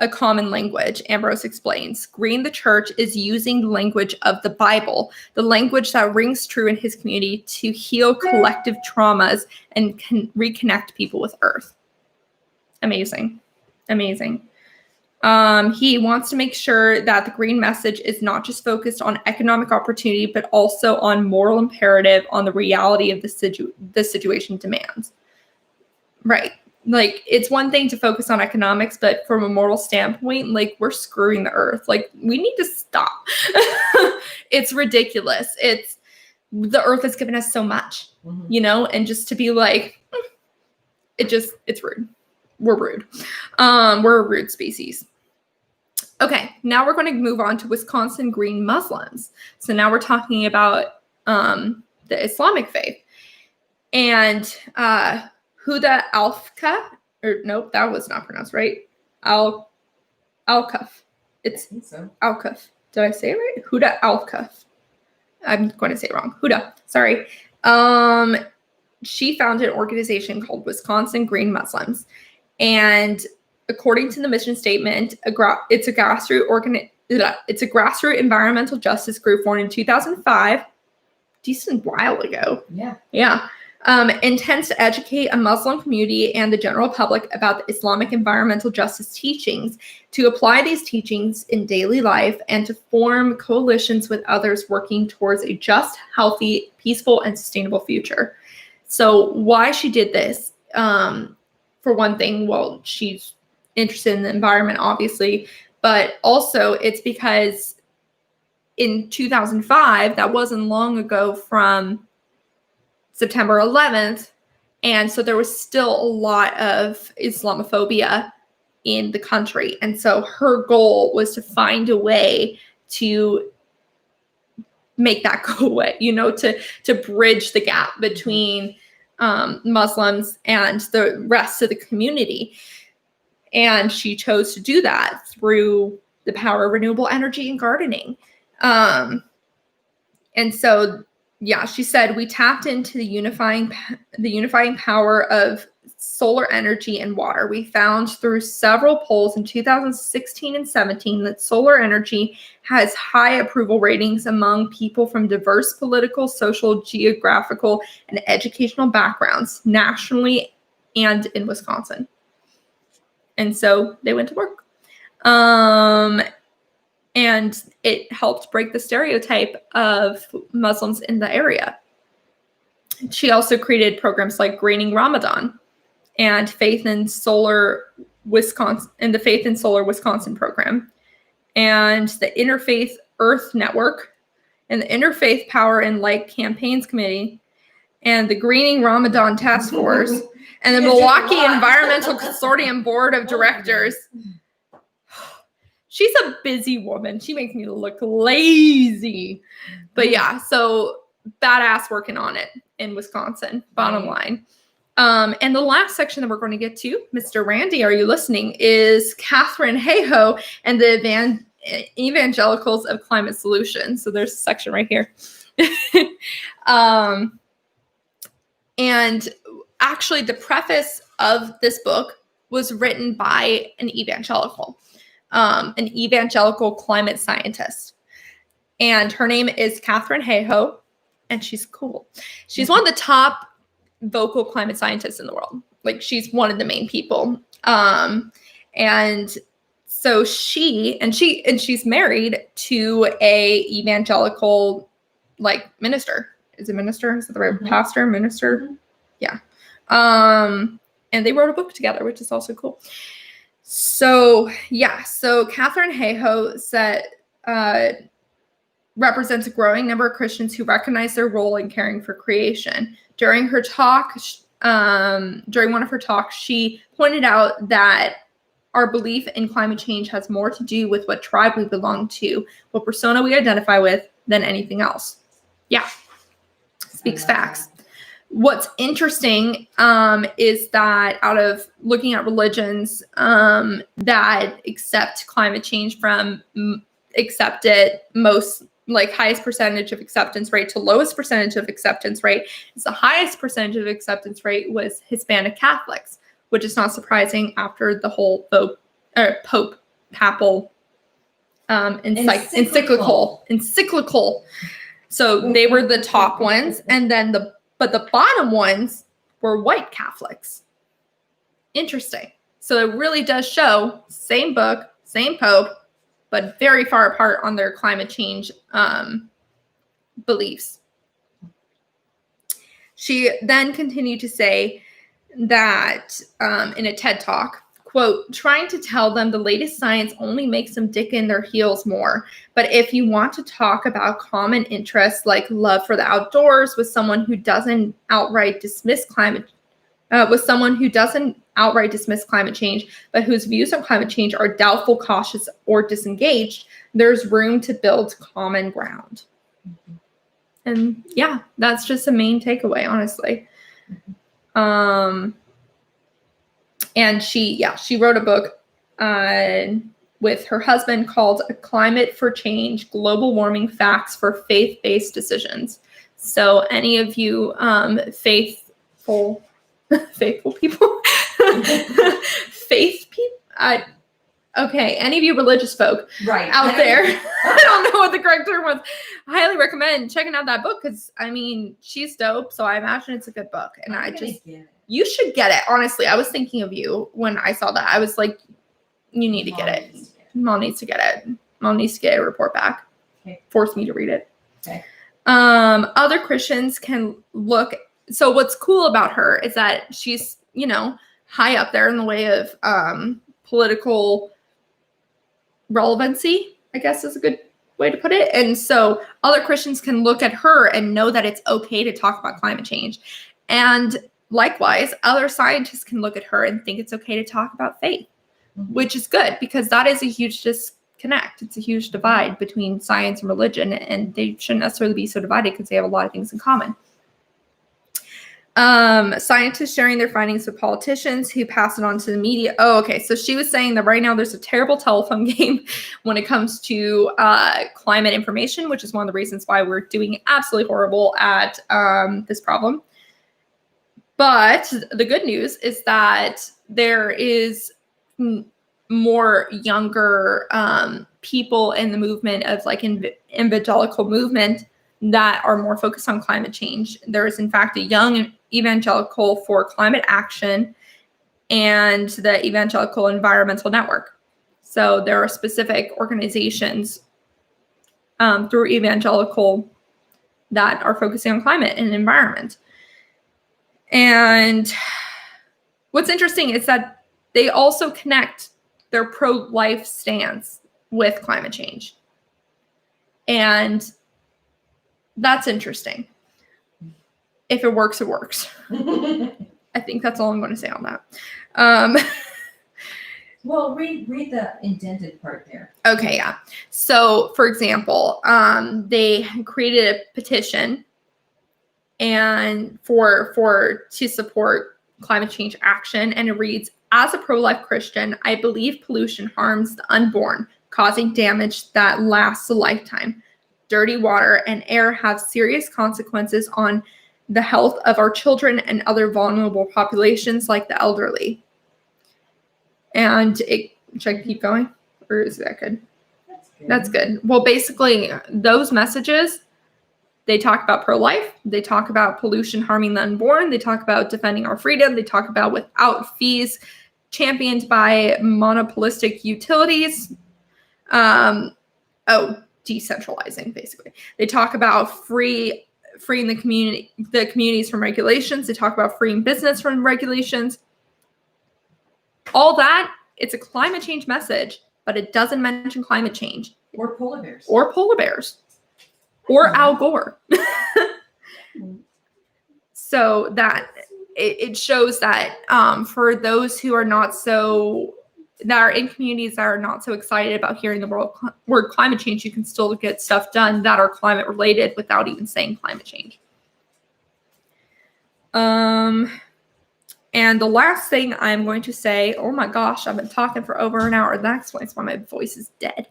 a common language, Ambrose explains. Green the Church is using the language of the Bible, the language that rings true in his community, to heal collective traumas and reconnect people with Earth. Amazing. Amazing. He wants to make sure that the green message is not just focused on economic opportunity, but also on moral imperative, on the reality of the situation demands. Right. Like, it's one thing to focus on economics, but from a moral standpoint, like, we're screwing the Earth. Like, we need to stop. It's ridiculous. The Earth has given us so much, and just to be like, it's rude. We're rude. We're a rude species. Okay, now we're going to move on to Wisconsin Green Muslims. So now we're talking about the Islamic faith. And Huda Alfka, or nope, that was not pronounced right. Alkuf. It's so. Alkuf. Did I say it right? Huda Alkuf. I'm going to say it wrong. Huda, sorry. She founded an organization called Wisconsin Green Muslims. And according to the mission statement, it's a grassroots environmental justice group formed in 2005, decent while ago. Yeah. Intends to educate a Muslim community and the general public about the Islamic environmental justice teachings, to apply these teachings in daily life, and to form coalitions with others working towards a just, healthy, peaceful, and sustainable future. So why she did this? For one thing, well, she's interested in the environment, obviously, but also it's because in 2005, that wasn't long ago from September 11th, and so there was still a lot of Islamophobia in the country, and so her goal was to find a way to make that go away, to bridge the gap between Muslims and the rest of the community. And she chose to do that through the power of renewable energy and gardening. And so, yeah, she said, we tapped into the unifying power of solar energy and water. We found through several polls in 2016 and 17 that solar energy has high approval ratings among people from diverse political, social, geographical, and educational backgrounds nationally and in Wisconsin. And so they went to work. And it helped break the stereotype of Muslims in the area. She also created programs like Greening Ramadan and Faith in Solar Wisconsin, and the Faith in Solar Wisconsin program, and the Interfaith Earth Network, and the Interfaith Power and Light Campaigns Committee, and the Greening Ramadan Task Force, and the Milwaukee Environmental Consortium Board of Directors. She's a busy woman. She makes me look lazy. But yeah, so badass working on it in Wisconsin, bottom line. And the last section that we're going to get to, Mr. Randy, are you listening, is Catherine Hayhoe and the Evangelicals of Climate Solutions. So there's a section right here. And actually, the preface of this book was written by an evangelical climate scientist. And her name is Katharine Hayhoe, and she's cool. She's one of the top vocal climate scientists in the world. Like, she's one of the main people. And so she's married to a evangelical, like, minister. Is it minister? Is it the right pastor? Minister? Yeah. And they wrote a book together, which is also cool. So yeah, so Katharine Hayhoe said represents a growing number of Christians who recognize their role in caring for creation. During one of her talks, she pointed out that our belief in climate change has more to do with what tribe we belong to, what persona we identify with, than anything else. Yeah, speaks facts. What's interesting is that out of looking at religions that accept climate change from accept it most, like, highest percentage of acceptance rate to lowest percentage of acceptance rate, is the highest percentage of acceptance rate was Hispanic Catholics, which is not surprising after the whole Pope papal encyclical. So they were the top ones, and then the bottom ones were white Catholics. Interesting. So it really does show same book, same Pope, but very far apart on their climate change beliefs. She then continued to say that in a TED Talk, quote, trying to tell them the latest science only makes them dig in their heels more. But if you want to talk about common interests like love for the outdoors with someone who doesn't outright dismiss climate change, but whose views on climate change are doubtful, cautious, or disengaged, there's room to build common ground. Mm-hmm. And yeah, that's just a main takeaway, honestly. Mm-hmm. And she wrote a book with her husband called A Climate for Change, Global Warming Facts for Faith-Based Decisions. So any of you faithful people, any of you religious folk out there, I don't know what the correct term was, I highly recommend checking out that book because, I mean, she's dope, so I imagine it's a good book. And you should get it. Honestly, I was thinking of you when I saw that. I was like, you need to get it. Mom needs to get it. Mom needs to get a report back. Okay. Force me to read it. Okay. Other Christians can look. So what's cool about her is that she's, high up there in the way of political relevancy, I guess is a good way to put it. And so other Christians can look at her and know that it's okay to talk about climate change. And likewise, other scientists can look at her and think it's okay to talk about faith, which is good because that is a huge disconnect. It's a huge divide between science and religion, and they shouldn't necessarily be so divided because they have a lot of things in common. Scientists sharing their findings with politicians who pass it on to the media. Oh, okay. So she was saying that right now there's a terrible telephone game when it comes to climate information, which is one of the reasons why we're doing absolutely horrible at this problem. But the good news is that there is more younger people in the movement of like evangelical movement that are more focused on climate change. There is, in fact, a young evangelical for climate action and the Evangelical Environmental Network. So there are specific organizations through evangelical that are focusing on climate and environment. And what's interesting is that they also connect their pro-life stance with climate change. And that's interesting. If it works, it works. I think that's all I'm going to say on that. Well, read the indented part there. Okay, yeah. So, for example, they created a petition and to support climate change action, and it reads, as a pro-life Christian, I believe pollution harms the unborn, causing damage that lasts a lifetime. dirty water, and air have serious consequences on the health of our children and other vulnerable populations like the elderly. And should I keep going? Or is that good? That's good. Well, basically, those messages, they talk about pro-life. They talk about pollution harming the unborn. They talk about defending our freedom. They talk about without fees, championed by monopolistic utilities. Decentralizing, basically. They talk about freeing the communities from regulations. They talk about freeing business from regulations. All that, it's a climate change message, but it doesn't mention climate change. Or polar bears. Or Al Gore. So that it shows that for those who are that are in communities that are not so excited about hearing the word climate change, you can still get stuff done that are climate related without even saying climate change. And the last thing I'm going to say, oh my gosh, I've been talking for over an hour. That explains why my voice is dead.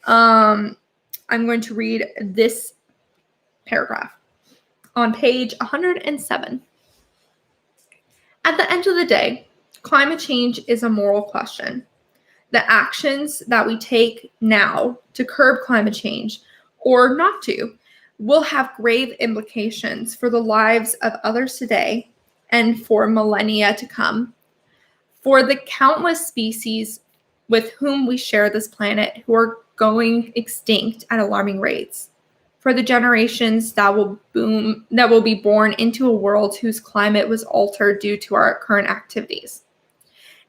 I'm going to read this paragraph on page 107. At the end of the day, climate change is a moral question. The actions that we take now to curb climate change or not to will have grave implications for the lives of others today and for millennia to come. For the countless species with whom we share this planet who are going extinct at alarming rates. For the generations that will be born into a world whose climate was altered due to our current activities.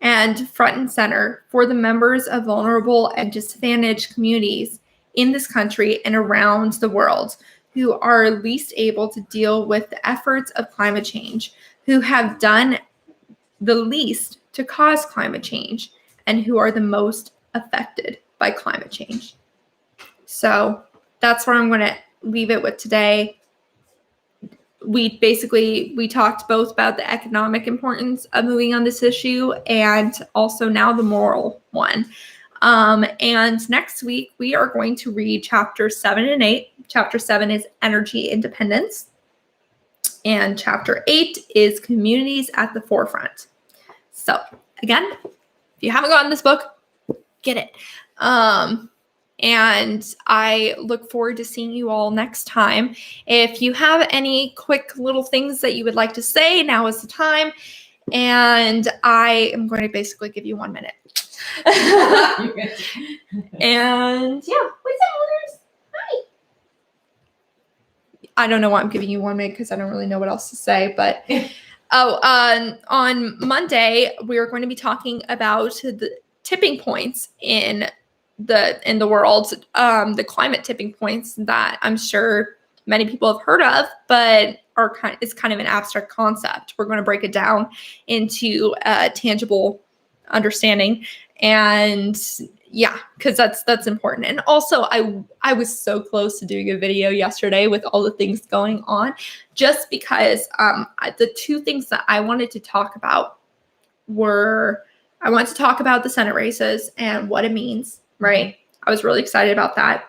And front and center, for the members of vulnerable and disadvantaged communities in this country and around the world who are least able to deal with the efforts of climate change, who have done the least to cause climate change, and who are the most affected by climate change. So that's where I'm going to leave it with today. We talked both about the economic importance of moving on this issue and also now the moral one. And next week, we are going to read chapter 7 and 8. Chapter 7 is energy independence. And chapter 8 is communities at the forefront. So again, if you haven't gotten this book, get it. And I look forward to seeing you all next time. If you have any quick little things that you would like to say, now is the time. And I am going to basically give you 1 minute. And yeah, what's up, owners? Hi. I don't know why I'm giving you 1 minute because I don't really know what else to say. But on Monday, we are going to be talking about the tipping points in the world, the climate tipping points that I'm sure many people have heard of, but it's kind of an abstract concept. We're going to break it down into a tangible understanding, and yeah, because that's important. And also, I was so close to doing a video yesterday with all the things going on, just because the two things that I wanted to talk about were I wanted to talk about the Senate races and what it means. Right. I was really excited about that.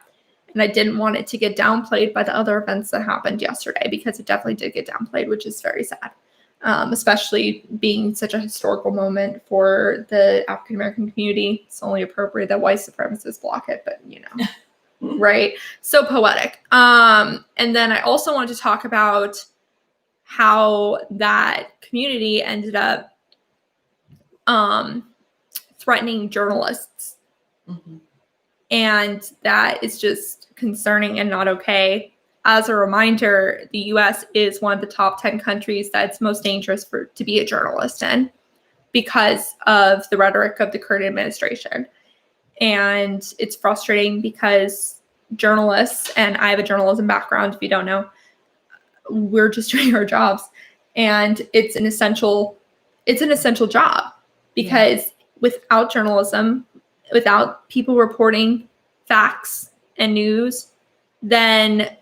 And I didn't want it to get downplayed by the other events that happened yesterday, because it definitely did get downplayed, which is very sad, especially being such a historical moment for the African-American community. It's only appropriate that white supremacists block it, but right. So poetic. And then I also wanted to talk about how that community ended up threatening journalists. Mm-hmm. And that is just concerning and not okay. As a reminder, the U.S. is one of the top 10 countries that's most dangerous to be a journalist in, because of the rhetoric of the current administration. And it's frustrating because journalists, and I have a journalism background, if you don't know, we're just doing our jobs. And it's an essential job, because without journalism, without people reporting facts and news, then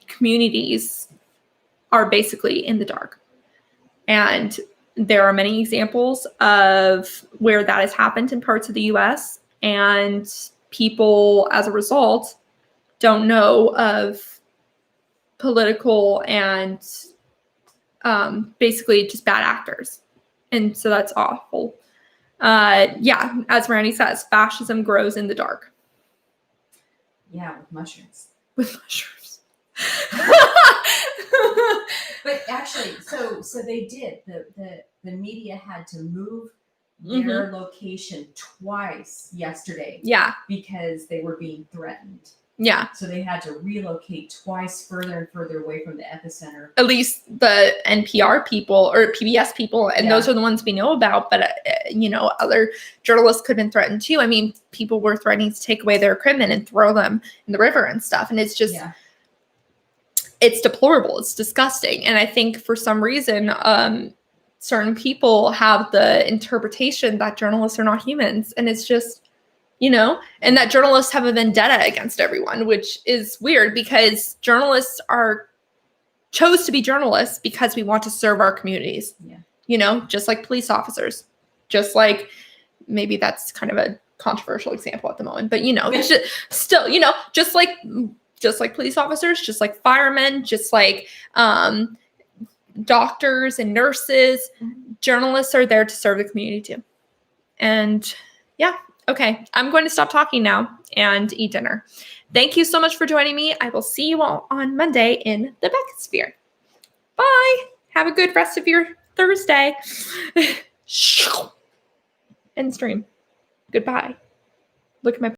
communities are basically in the dark. And there are many examples of where that has happened in parts of the US, and people, as a result, don't know of political and basically just bad actors. And so that's awful. Yeah, as Randy says, fascism grows in the dark. Yeah, with mushrooms. With mushrooms. But actually, so they did. The media had to move their location twice yesterday. Yeah. Because they were being threatened. Yeah. So they had to relocate twice further and further away from the epicenter. At least the NPR people or PBS people, and those are the ones we know about. But, other journalists could have been threatened too. I mean, people were threatening to take away their equipment and throw them in the river and stuff. And it's just, it's deplorable. It's disgusting. And I think for some reason, certain people have the interpretation that journalists are not humans. And it's just, and that journalists have a vendetta against everyone, which is weird because journalists chose to be journalists because we want to serve our communities. Yeah. Just like police officers, just like, maybe that's kind of a controversial example at the moment, but still, just like police officers, just like firemen, just like doctors and nurses, journalists are there to serve the community too. And yeah. Okay, I'm going to stop talking now and eat dinner. Thank you so much for joining me. I will see you all on Monday in the Beckisphere. Bye. Have a good rest of your Thursday. End stream. Goodbye. Look at my